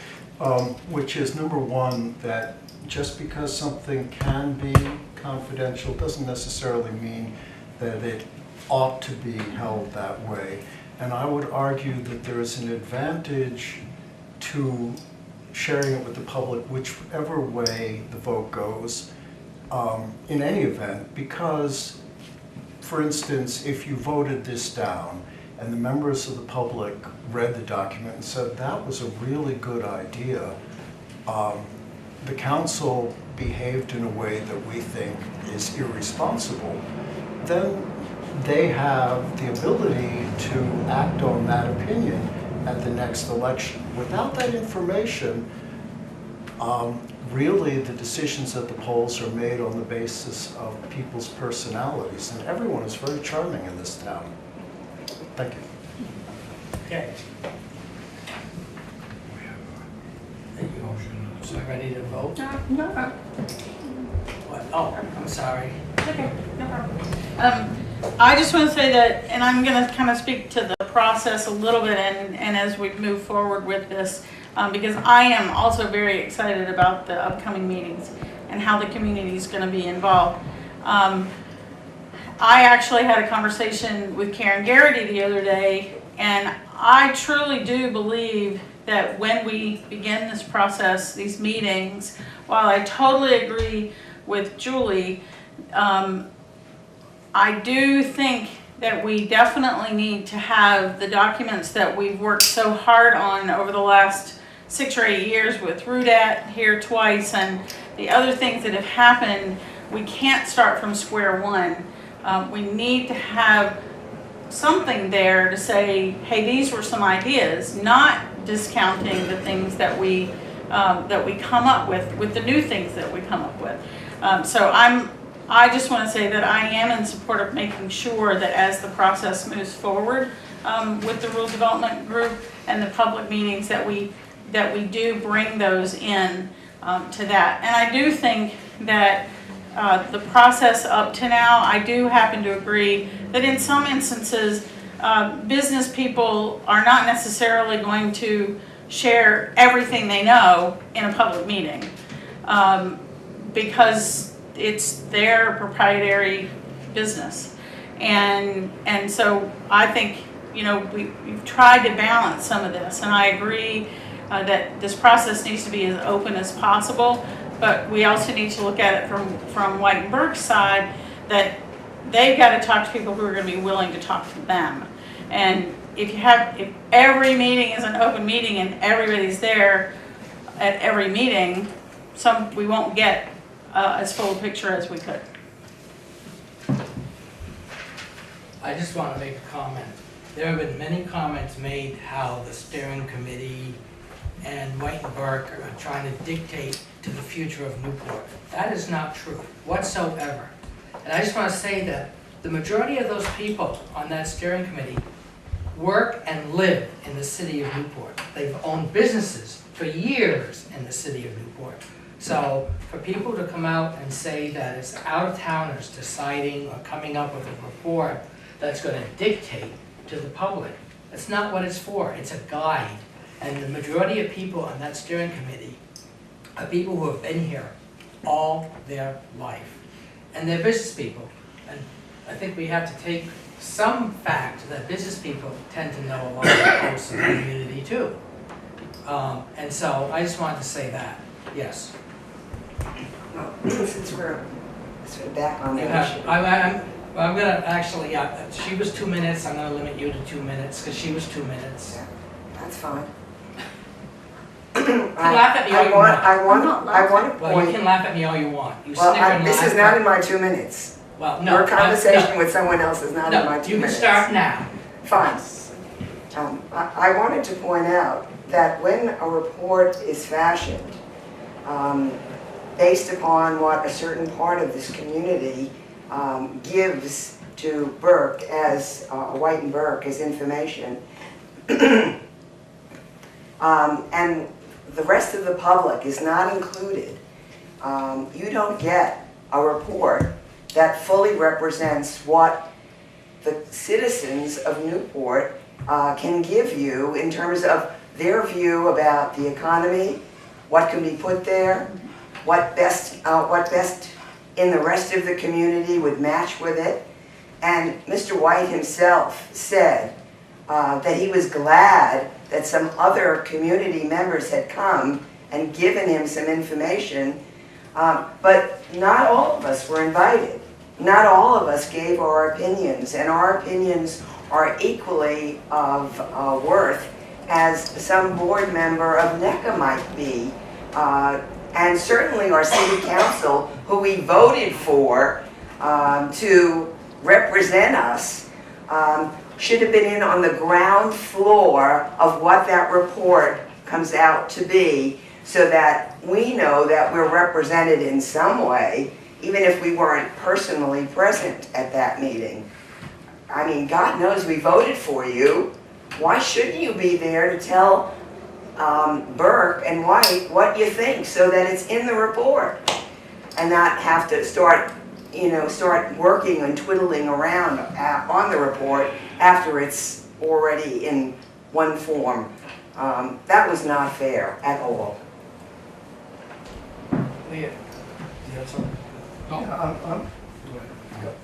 which is, number one, that just because something can be confidential doesn't necessarily mean that it ought to be held that way. And I would argue that there is an advantage to sharing it with the public, whichever way the vote goes, in any event, because, for instance, if you voted this down and the members of the public read the document and said, that was a really good idea, the council behaved in a way that we think is irresponsible, then they have the ability to act on that opinion at the next election. Without that information, really the decisions at the polls are made on the basis of people's personalities, and everyone is very charming in this town. Thank you. Okay. Thank you. So ready to vote? No, What? Oh, I'm sorry. okay, no problem. I just want to say that, and I'm going to kind of speak to the process a little bit and as we move forward with this, because I am also very excited about the upcoming meetings and how the community is going to be involved. I actually had a conversation with Karen Garrity the other day, and I truly do believe that when we begin this process, these meetings, while I totally agree with Julie, I do think that we definitely need to have the documents that we've worked so hard on over the last 6 or 8 years with RUDAT here twice and the other things that have happened. We can't start from square one. We need to have something there to say, hey, these were some ideas, not discounting the things that we come up with the new things that we come up with. So I just want to say that I am in support of making sure that as the process moves forward with the rural development group and the public meetings that we do bring those in to that. And I do think that the process up to now, I do happen to agree that in some instances, business people are not necessarily going to share everything they know in a public meeting because it's their proprietary business. And so I think, you know, we've tried to balance some of this, and I agree that this process needs to be as open as possible, but we also need to look at it from White and Burke's side, that they've got to talk to people who are going to be willing to talk to them. And if every meeting is an open meeting and everybody's there at every meeting, we won't get as full a picture as we could. I just want to make a comment. There have been many comments made how the steering committee and White and Burke are trying to dictate to the future of Newport. That is not true whatsoever. And I just want to say that the majority of those people on that steering committee work and live in the city of Newport. They've owned businesses for years in the city of Newport. So for people to come out and say that it's out-of-towners deciding or coming up with a report that's going to dictate to the public, that's not what it's for. It's a guide. And the majority of people on that steering committee are people who have been here all their life. And they're business people. And I think we have to take some fact that business people tend to know a lot of folks in the community too. And so I just wanted to say that, yes. Well, since we're sort of back on You that have, issue. I'm gonna actually, she was 2 minutes, I'm gonna limit you to 2 minutes, because she was 2 minutes. Yeah, that's fine. You can laugh at me all you want. I want to Well, you point. can laugh at me all you want. You Well, snicker and this laugh, is not in my 2 minutes. Well, no. Your conversation no. with someone else is not in my 2 You can minutes. start now. Fine. I wanted to point out that when a report is fashioned, based upon what a certain part of this community gives to Burke as White and Burke as information, and the rest of the public is not included, you don't get a report that fully represents what the citizens of Newport can give you in terms of their view about the economy, what can be put there, what best in the rest of the community would match with it. And Mr. White himself said that he was glad that some other community members had come and given him some information, but not all of us were invited. Not all of us gave our opinions, and our opinions are equally of worth as some board member of NECA might be, and certainly our city council, who we voted for to represent us, should have been in on the ground floor of what that report comes out to be, so that we know that we're represented in some way, even if we weren't personally present at that meeting. I mean, God knows we voted for you. Why shouldn't you be there to tell Burke and White what you think, so that it's in the report, and not have to start working and twiddling around on the report after it's already in one form. That was not fair at all. Leah, do you have something? Yeah,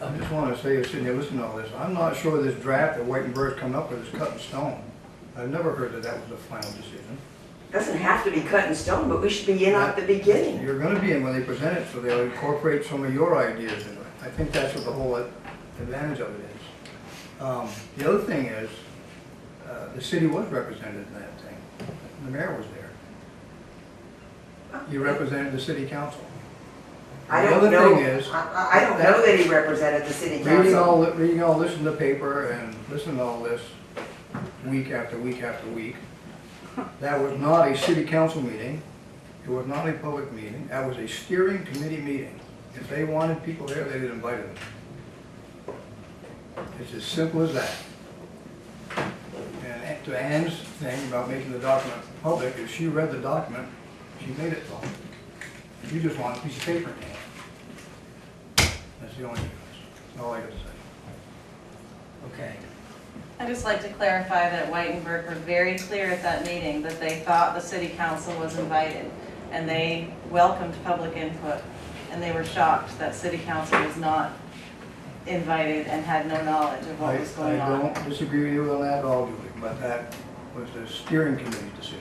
I just want to say, sitting there listening to all this, I'm not sure this draft that White and Burke's coming up with is cut in stone. I've never heard that that was the final decision. Doesn't have to be cut in stone, but we should be in at the beginning. You're gonna be in when they present it, so they'll incorporate some of your ideas into it. I think that's what the whole advantage of it is. The other thing is, the city was represented in that thing. The mayor was there. You represented the city council. I The don't other know, thing is, I don't know that he represented the city council. reading all this in the paper and listening to all this week after week after week, that was not a city council meeting. It was not a public meeting. That was a steering committee meeting. If they wanted people there, they would invite them. It's as simple as that. And to Ann's thing about making the document public, if she read the document, she made it public. You just want a piece of paper in hand. That's the only difference. That's all I got to say. Okay. I'd just like to clarify that Whitenburg were very clear at that meeting that they thought the city council was invited, and they welcomed public input, and they were shocked that city council was not invited and had no knowledge of what was going on. I don't disagree with you on that at all, Julie, but that was the steering committee's decision,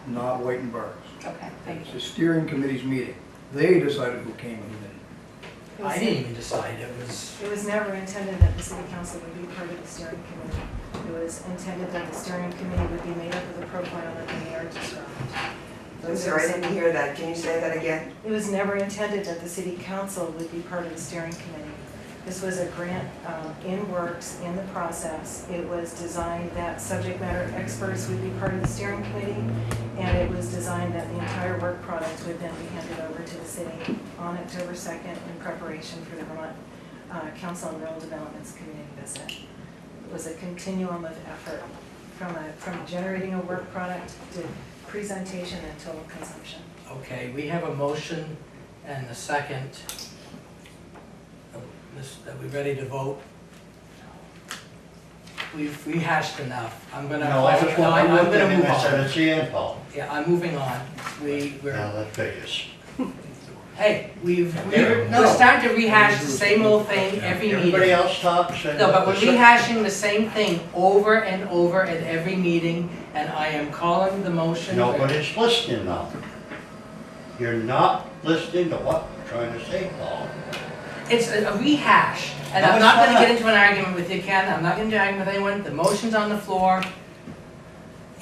not Whitenburg's. Okay, thank It's you. the steering committee's meeting. They decided who came and who didn't. I didn't even decide, it was, It was never intended that the city council would be part of the steering committee. It was intended that the steering committee would be made up of the profile that the mayor described. I'm sorry, I didn't hear that. Can you say that again? It was never intended that the city council would be part of the steering committee. This was a grant in works, in the process. It was designed that subject matter experts would be part of the steering committee, and it was designed that the entire work product would then be handed over to the city on October 2nd in preparation for the Vermont Council on Rural Development's community visit. It was a continuum of effort from generating a work product to presentation and total consumption. okay, we have a motion and a second. Are we ready to vote? We've rehashed enough. I'm gonna. No, I just want, I'm I'm gonna looking move at on. it's the end, Paul. Yeah, I'm moving on. We're, Now, that's Vegas. hey, we're No. starting to rehash the same old thing every Everybody meeting. else talks and. No, but we're rehashing the same thing over and over at every meeting, and I am calling the motion. Nobody's listening now. You're not listening to what I'm trying to say, Paul. It's a rehash, and No, I'm it's not gonna not. get into an argument with you, Ken, I'm not gonna argue with anyone, the motion's on the floor,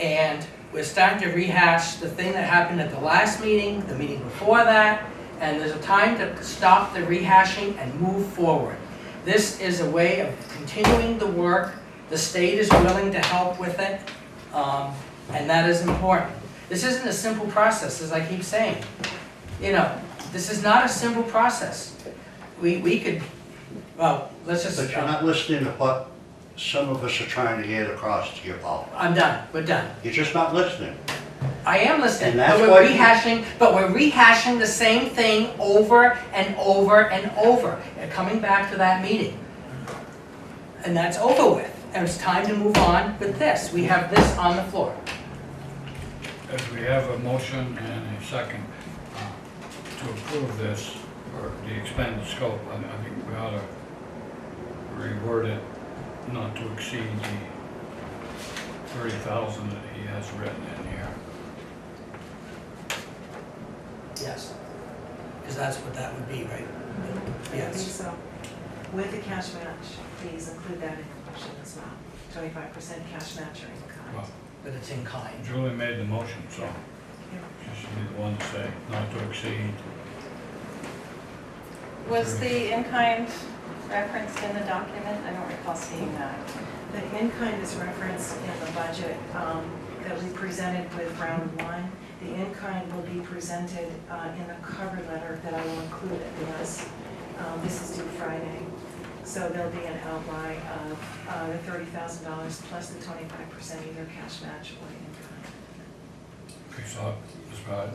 and we're starting to rehash the thing that happened at the last meeting, the meeting before that, and there's a time to stop the rehashing and move forward. This is a way of continuing the work, the state is willing to help with it, and that is important. This isn't a simple process, as I keep saying. You know, this is not a simple process. We could, well, let's just. But you're not listening to what some of us are trying to get across to you, Paul. I'm done, we're done. You're just not listening. I am listening, And that's but why we're rehashing the same thing over and over and over, and coming back to that meeting. And that's over with, and it's time to move on with this. We have this on the floor. As we have a motion and a second to approve this, or the expanded scope, I think we ought to reword it not to exceed the 30,000 that he has written in here. Yes. Because that's what that would be, right? I think Yes. so. With the cash match, please include that in your motion as well. 25% cash match or in kind. Well, But it's in kind. Julie made the motion, so she should be the one to say not to exceed. Was the in-kind referenced in the document? I don't recall seeing that. The in-kind is referenced in the budget that we presented with round one. The in-kind will be presented in the cover letter that I will include at the last. This is due Friday. So there'll be an outlay of the $30,000 plus the 25% either cash match or in-kind. Okay, so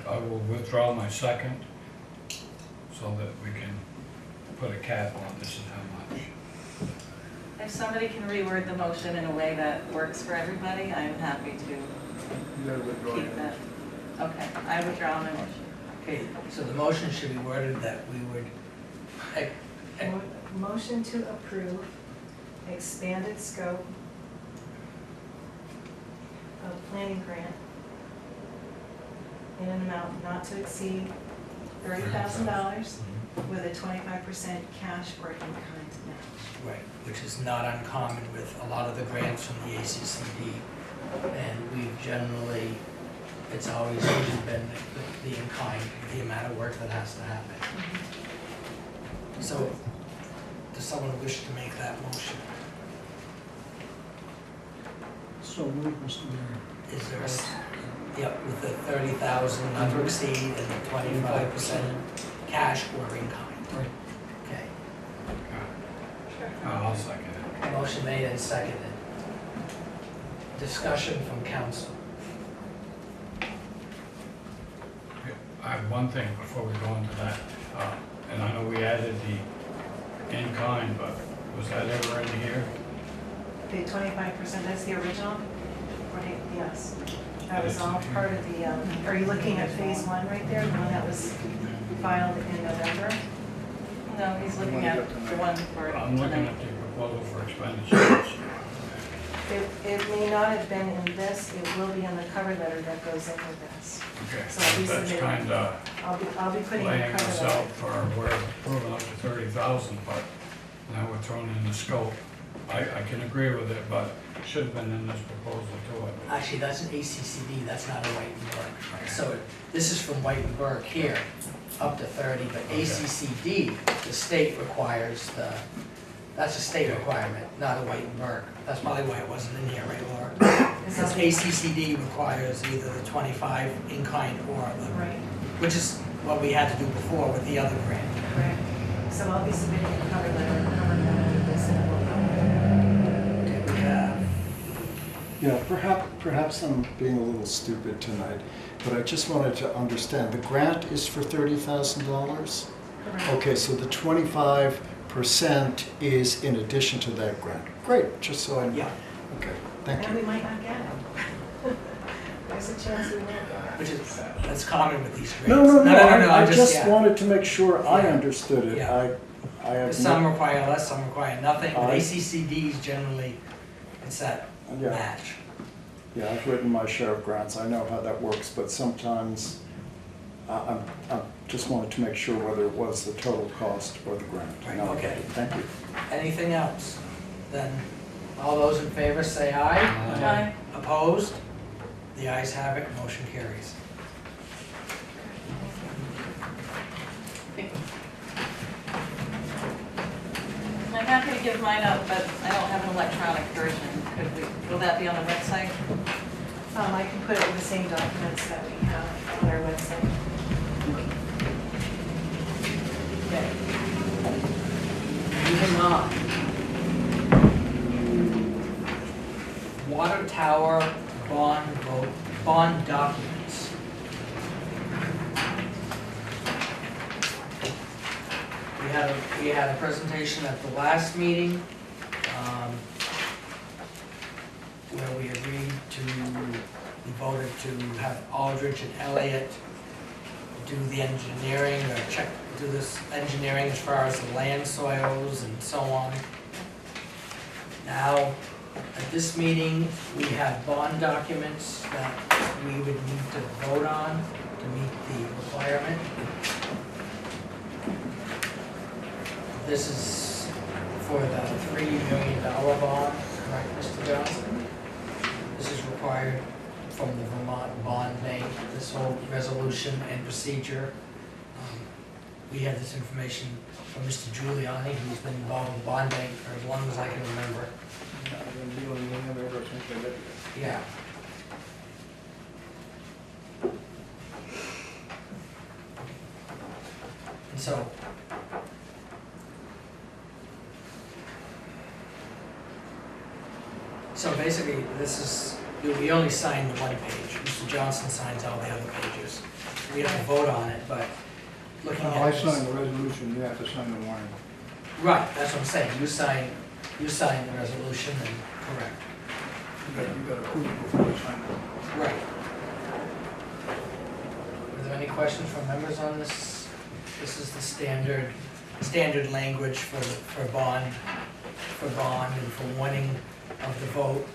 I will withdraw my second so that we can put a cap on this is how much. If somebody can reword the motion in a way that works for everybody, I'm happy to You gotta withdraw keep it. that. Okay, I withdraw my motion. Okay, so the motion should be worded that we would, Motion to approve expanded scope of planning grant in an amount not to exceed $30,000 with a 25% cash or in-kind match. Right, which is not uncommon with a lot of the grants from the ACCD. And we've generally, it's always been the in-kind, the amount of work that has to happen. So, does someone wish to make that motion? So move, Mr. Mayor. Is there a, yep, with the 30,000 not to exceed and the 25% cash or in kind? Right. Okay, I'll second it. motion made and seconded. Discussion from council. I have one thing before we go into that, and I know we added the in-kind, but was that ever in here? The 25%, that's the original? Right, yes. That was all part of the, are you looking at phase 1 right there, the one that was filed in November? No, he's looking at the one for I'm looking tonight. at the proposal for expenditures. It may not have been in this, it will be in the cover letter that goes in with this. Okay, So I'll be that's submitting- kind of I'll be putting a laying cover us letter. out for, we're approving up to 30,000, but now we're throwing in the scope. I can agree with it, but it should have been in this proposal to it. Actually, that's an ACCD, that's not a White and Burke. So this is from White and Burke here, up to 30, but ACCD, the state requires that's a state requirement, not a White and Burke. That's probably why it wasn't in here, right, Laura? Is Because that- ACCD requires either the 25 in kind or the, Right, which is what we had to do before with the other grant. correct. So I'll be submitting a cover letter covering this and it will come. Okay, we have, Yeah, perhaps I'm being a little stupid tonight, but I just wanted to understand, the grant is for $30,000? Correct. Okay, so the 25% is in addition to that grant. Great, just so I know. yeah, Okay, thank And we you. might not get it. There's a chance we won't get it. which is, that's common with these grants. No, I I'm just yeah. wanted to make sure I Yeah. understood it. Yeah. I have Some no, require less, some require nothing, but I- ACCDs generally, it's that yeah, match. yeah, I've written my share of grants, I know how that works, but sometimes I just wanted to make sure whether it was the total cost or the grant. Right, No, okay. Thank you. Anything else? Then, all those in favor say aye. Aye. Opposed? The ayes have it, motion carries. I'm happy to give mine up, but I don't have an electronic version. Will that be on the website? I can put it in the same documents that we have on our website. Okay. Moving on. Water tower bond documents. We had a presentation at the last meeting, where we agreed to, we voted to have Aldrich and Elliott do the engineering, or do this engineering as far as the land soils and so on. Now, at this meeting, we have bond documents that we would need to vote on to meet the requirement. This is for the $3 million bond, correct, Mr. Johnson? This is required from the Vermont Bond Bank, this whole resolution and procedure. We had this information from Mr. Giuliani, who's been involved with the bond bank for as long as I can remember. I've been dealing with him ever since I lived here. Yeah. And so basically, this is, we only sign the one page. Mr. Johnson signs all the other pages. We have to vote on it, but looking at I this. signed the resolution, you have to sign the warning. Right, that's what I'm saying. You sign the resolution and, correct. You got to approve it before you sign it. Right. Are there any questions from members on this? This is the standard language for bond and for warning of the vote.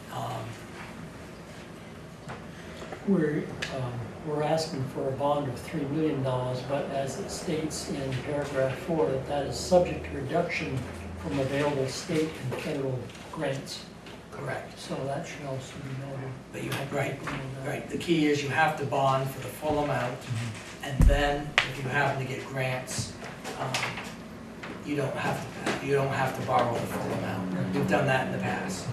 We're asking for a bond of $3 million, but as it states in paragraph 4, that is subject to reduction from available state and federal grants. Correct. So that should also be noted. But you have, right. The key is you have to bond for the full amount, and then if you happen to get grants, you don't have to borrow the full amount. We've done that in the past.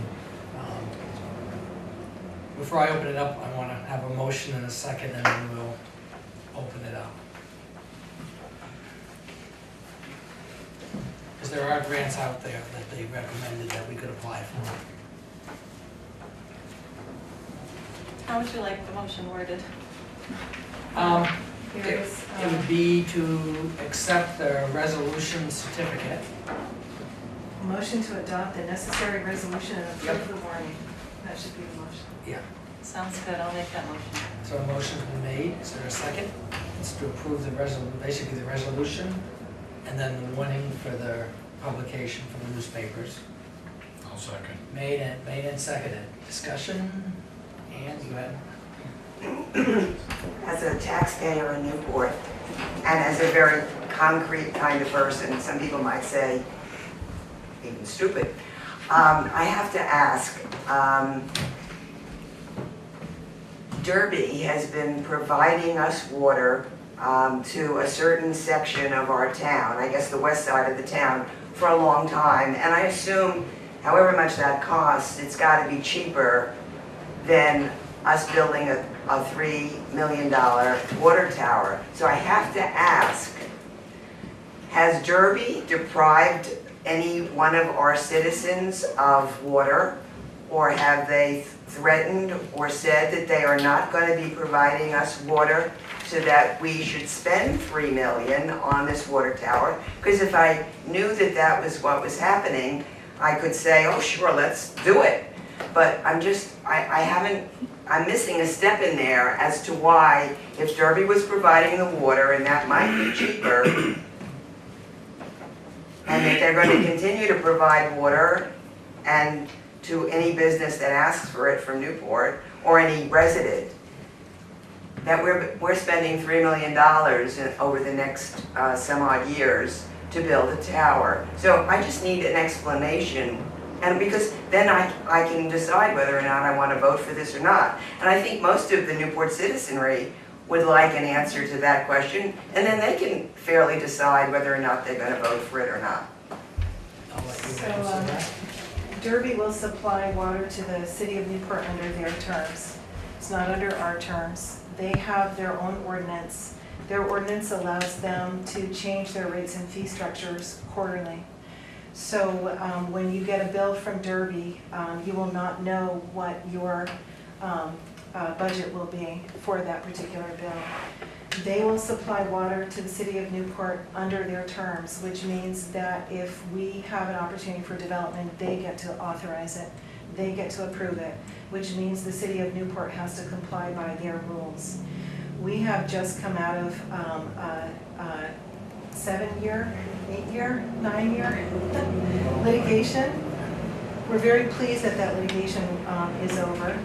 Before I open it up, I want to have a motion and a second, and then we'll open it up. Because there are grants out there that they recommended that we could apply for. How would you like the motion worded? It would be to accept the resolution certificate. Motion to adopt the necessary resolution and approve the warning. That should be the motion. Yeah. Sounds good, I'll make that motion. So a motion's been made. Is there a second? It's to approve the basically the resolution, and then the warning for the publication for the newspapers. I'll second. Made and seconded. Discussion? And you had? As a taxpayer in Newport, and as a very concrete kind of person, some people might say even stupid, I have to ask, Derby has been providing us water to a certain section of our town, I guess the west side of the town, for a long time, and I assume however much that costs, it's got to be cheaper than us building a $3 million water tower. So I have to ask, has Derby deprived any one of our citizens of water, or have they threatened or said that they are not going to be providing us water so that we should spend $3 million on this water tower? Because if I knew that that was what was happening, I could say, oh sure, let's do it. But I'm missing a step in there as to why, if Derby was providing the water and that might be cheaper, and that they're going to continue to provide water and to any business that asks for it from Newport, or any resident, that we're spending $3 million over the next some odd years to build a tower. So I just need an explanation, and because then I can decide whether or not I want to vote for this or not. And I think most of the Newport citizenry would like an answer to that question, and then they can fairly decide whether or not they're going to vote for it or not. I'll let you So, answer that. Derby will supply water to the city of Newport under their terms. It's not under our terms. They have their own ordinance. Their ordinance allows them to change their rates and fee structures quarterly. So when you get a bill from Derby, you will not know what your budget will be for that particular bill. They will supply water to the city of Newport under their terms, which means that if we have an opportunity for development, they get to authorize it. They get to approve it, which means the city of Newport has to comply by their rules. We have just come out of 7-year, 8-year, 9-year litigation. We're very pleased that that litigation is over.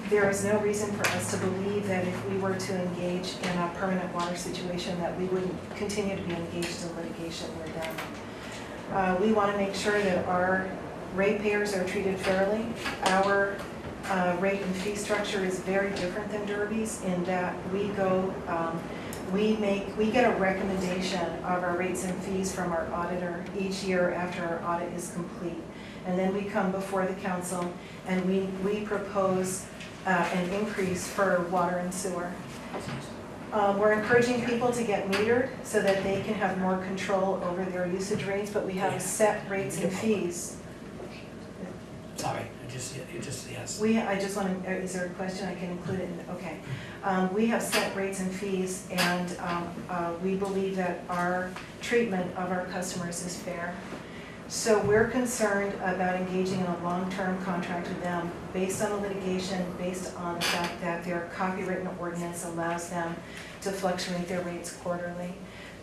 There is no reason for us to believe that if we were to engage in a permanent water situation that we wouldn't continue to be engaged in litigation with them. We want to make sure that our ratepayers are treated fairly. Our rate and fee structure is very different than Derby's in that we go, we get a recommendation of our rates and fees from our auditor each year after our audit is complete. And then we come before the council and we propose an increase for water and sewer. We're encouraging people to get metered so that they can have more control over their usage rates, but we have set rates and fees. Sorry, yes. I just want to, is there a question? I can include it in, okay. We have set rates and fees, and we believe that our treatment of our customers is fair. So we're concerned about engaging in a long-term contract with them based on the litigation, based on the fact that their copywritten ordinance allows them to fluctuate their rates quarterly.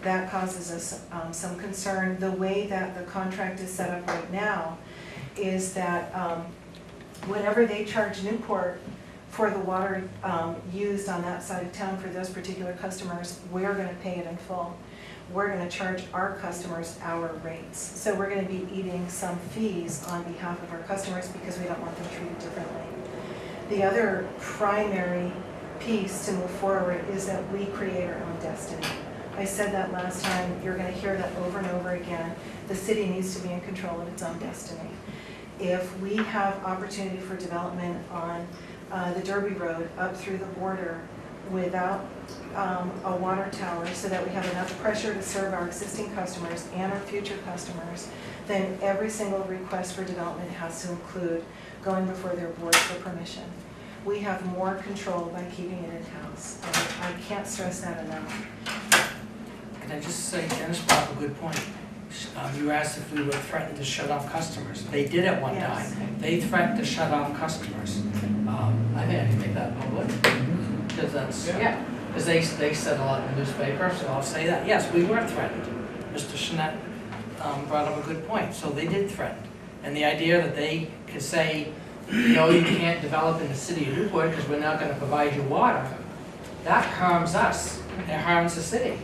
That causes us some concern. The way that the contract is set up right now is that whenever they charge Newport for the water used on that side of town for those particular customers, we're gonna pay it in full. We're gonna charge our customers our rates. So we're gonna be eating some fees on behalf of our customers because we don't want them treated differently. The other primary piece to move forward is that we create our own destiny. I said that last time, you're gonna hear that over and over again. The city needs to be in control of its own destiny. If we have opportunity for development on the Derby Road up through the border without a water tower so that we have enough pressure to serve our existing customers and our future customers, then every single request for development has to include going before their board for permission. We have more control by keeping it in-house. I can't stress that enough. Can I just say, Dennis brought up a good point. You asked if we were threatened to shut off customers. They did at one Yes. time. They threatened to shut off customers. I think I can make that public. Because that's, yeah, because they said a lot in the newspaper, so I'll say that. Yes, we were threatened. Mr. Shinet brought up a good point. So they did threaten. And the idea that they could say, no, you can't develop in the city of Newport because we're not going to provide you water, that harms us. It harms the city.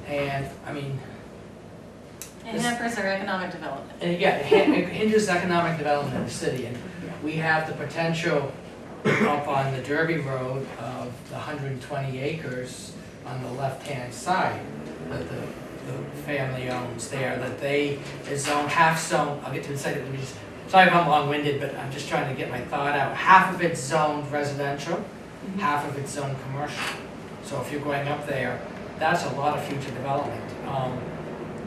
And, I mean, It hampers our economic development. and yeah, it hinders economic development in the city. And we have the potential up on the Derby Road of the 120 acres on the left-hand side that the family owns there, that they is zoned, half zoned, I'll get to the second, sorry if I'm long-winded, but I'm just trying to get my thought out. Half of it's zoned residential, half of it's zoned commercial. So if you're going up there, that's a lot of future development.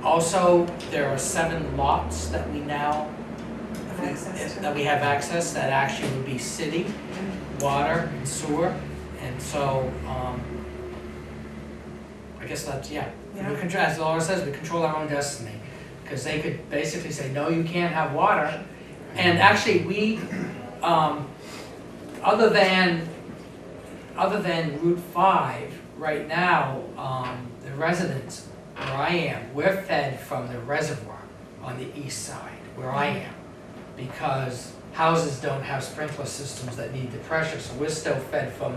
Also, there are 7 lots that we now, that we have access, that actually would be city, water, and sewer. And so, I guess that's, yeah. We control, as Laura says, we control our own destiny. Because they could basically say, no, you can't have water. And actually, we, other than Route 5, right now, the residents where I am, we're fed from the reservoir on the east side, where I am, because houses don't have sprinkler systems that need the pressure, so we're still fed from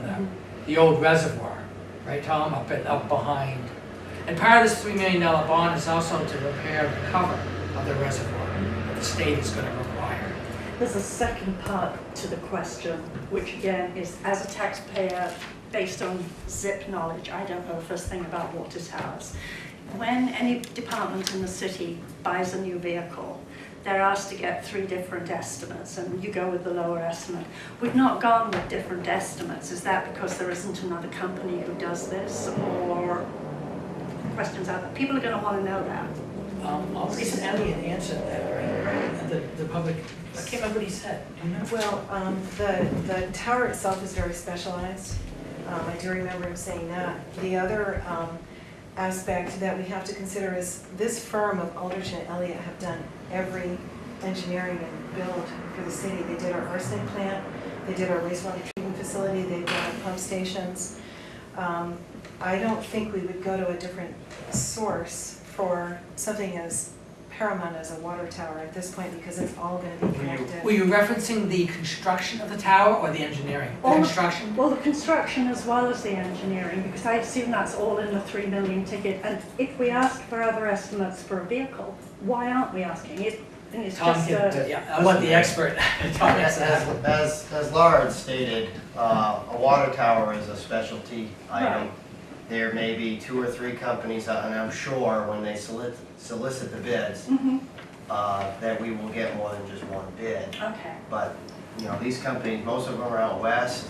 the old reservoir, right, Tom, up behind. And part of this $3 million bond is also to repair the cover of the reservoir that the state is going to require. There's a second part to the question, which again is, as a taxpayer, based on zip knowledge, I don't know the first thing about water towers. When any department in the city buys a new vehicle, they're asked to get 3 different estimates, and you go with the lower estimate. We've not gone with different estimates. Is that because there isn't another company who does this, or questions out there? People are going to want to know that. Lisa Elliott answered that, right? The public, I can't remember what he said. Do you know? Well, the tower itself is very specialized. I do remember him saying that. The other aspect that we have to consider is this firm of Aldrich and Elliott have done every engineering and build for the city. They did our arsenic plant, they did our wastewater treatment facility, they've done pump stations. I don't think we would go to a different source for something as paramount as a water tower at this point, because it's all going to be connected. Were you referencing the construction of the tower or the engineering? The construction? Well, the construction as well as the engineering, because I assume that's all in the 3 million ticket. And if we ask for other estimates for a vehicle, why aren't we asking it? And it's Tom, just yeah, I want the expert. Tom, As Laura had stated, a water tower is a specialty item. Right. There may be 2 or 3 companies, and I'm sure when they solicit the bids, that we will get more than just one bid. Okay. But, you know, these companies, most of them are out west.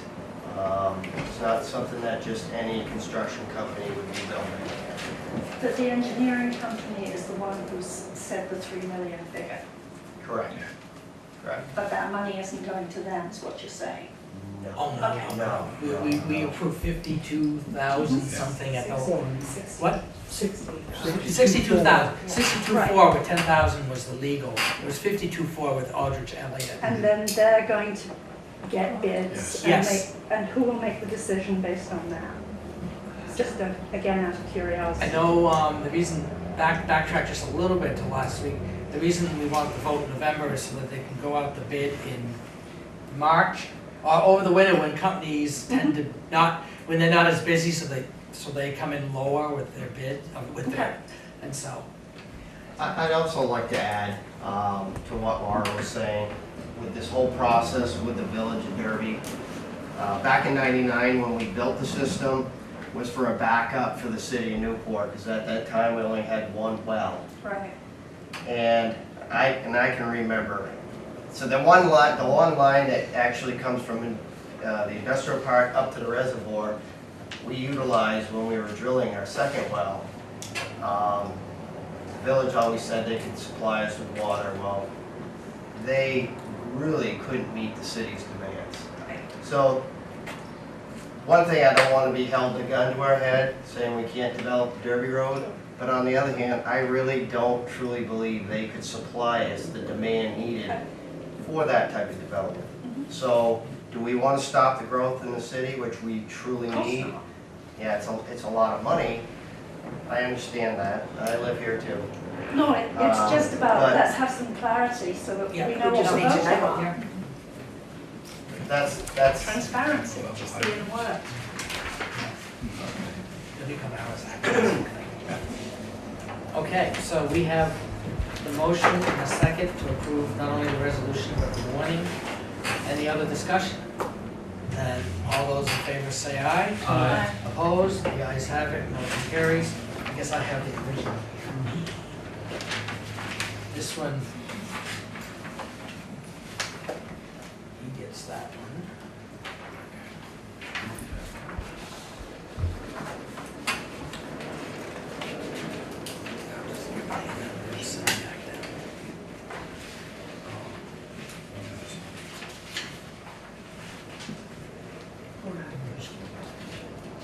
It's not something that just any construction company would be building. But the engineering company is the one who's said the 3 million figure. Correct. Correct. But that money isn't going to them, is what you're saying. No. Oh, no, Okay. no. We approved 52,000 something at the, what? 62,000. 62.4 with 10,000 was the legal. It was 52.4 with Aldrich Elliott. And then they're going to get bids and Yes. and who will make the decision based on that? Just again out of curiosity. I know the reason, backtrack just a little bit to last week, the reason we want the vote in November is so that they can go out the bid in March over the winter when companies tend to not, when they're not as busy, so they come in lower with their bid, and so. I'd also like to add to what Laura was saying, with this whole process with the Village of Derby. Back in '99, when we built the system, was for a backup for the city of Newport, because at that time we only had one well. Right. And I can remember. So the one line that actually comes from the industrial park up to the reservoir, we utilized when we were drilling our second well. The village always said they could supply us with water. Well, they really couldn't meet the city's demands. So one thing, I don't want to be held a gun to our head saying we can't develop Derby Road, but on the other hand, I really don't truly believe they could supply us the demand needed for that type of development. So do we want to stop the growth in the city, which we truly need? Yeah, it's a lot of money. I understand that. I live here too. No, it's just about, but- let's have some clarity so that Yeah, we know we what just we're need to voting know, on. yeah. That's Transparency, just doing the work. It'll become ours after. Okay, so we have the motion and a second to approve not only the resolution but the warning. Any other discussion? Then all those in favor say aye. Aye. Opposed? The ayes have it, motion carries. I guess I have the original. This one, he gets that one.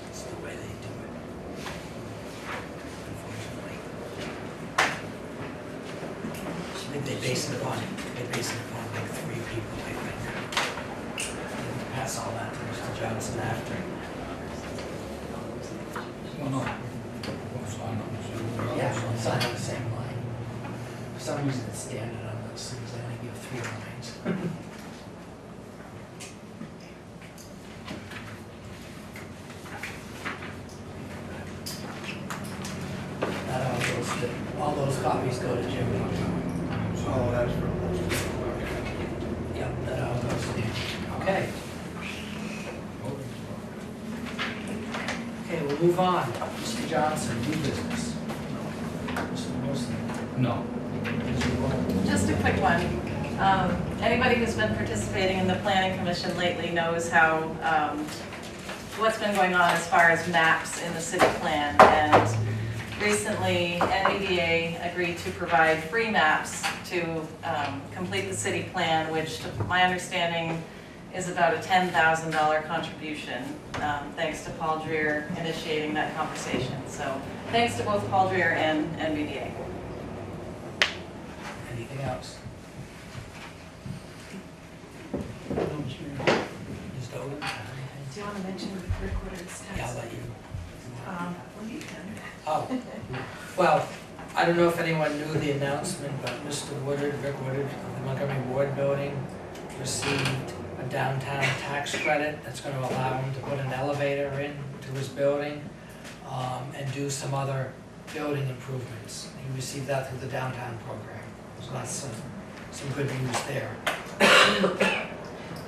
It's the way they do it. Unfortunately. I think they base it upon like 3 people, I think. And pass all that to Mr. Johnson after. Well, no. We'll sign on the same. Yeah, we'll sign on the same line. For some reason it's standard on those things, they only give 3 lines. All those copies go to Jimmy. Oh, that's for. Yep, that all goes to him. Okay. Okay, we'll move on. Mr. Johnson, new business. Mr. Wilson. No. Mr. Wilson. Just a quick one. Anybody who's been participating in the planning commission lately knows how, what's been going on as far as maps in the city plan. And recently, NVDA agreed to provide free maps to complete the city plan, which to my understanding is about a $10,000 contribution, thanks to Paul Dreer initiating that conversation. So thanks to both Paul Dreer and NVDA. Anything else? Ms. Dolan, anything? Do you want to mention recorded text? Yeah, I'll let you. Well, you can. Oh, well, I don't know if anyone knew the announcement, but Mr. Woodard, Rick Woodard, of the Montgomery Ward Building, received a downtown tax credit that's going to allow him to put an elevator in to his building and do some other building improvements. He received that through the downtown program. So that's some good news there.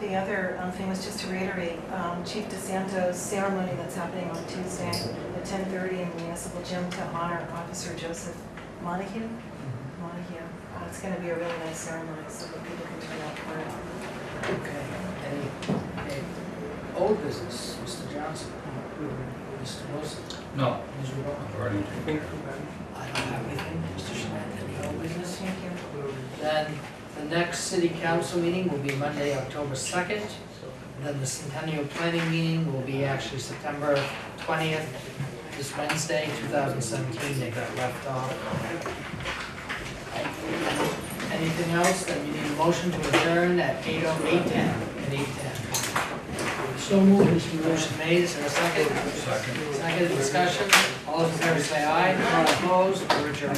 The other thing was just to reiterate, Chief DeSanto's ceremony that's happening on Tuesday at 10:30 in the municipal gym to honor Officer Joseph Montague. It's going to be a really nice ceremony, so that people can turn out for it. Okay, any old business, Mr. Johnson? Mr. Wilson? No. Ms. Rubel? I've already. I don't have anything. Mr. Schmidt, any old business? Thank you. Then the next city council meeting will be Monday, October 2nd. And then the Centennial Planning meeting will be actually September 20th, this Wednesday, 2017. They got left off. Anything else? Then you need a motion to adjourn at 8:10. So moved, Mr. Mayor. Motion made, is there a second? Second. Second discussion, all those in favor say aye. All opposed, we're adjourned.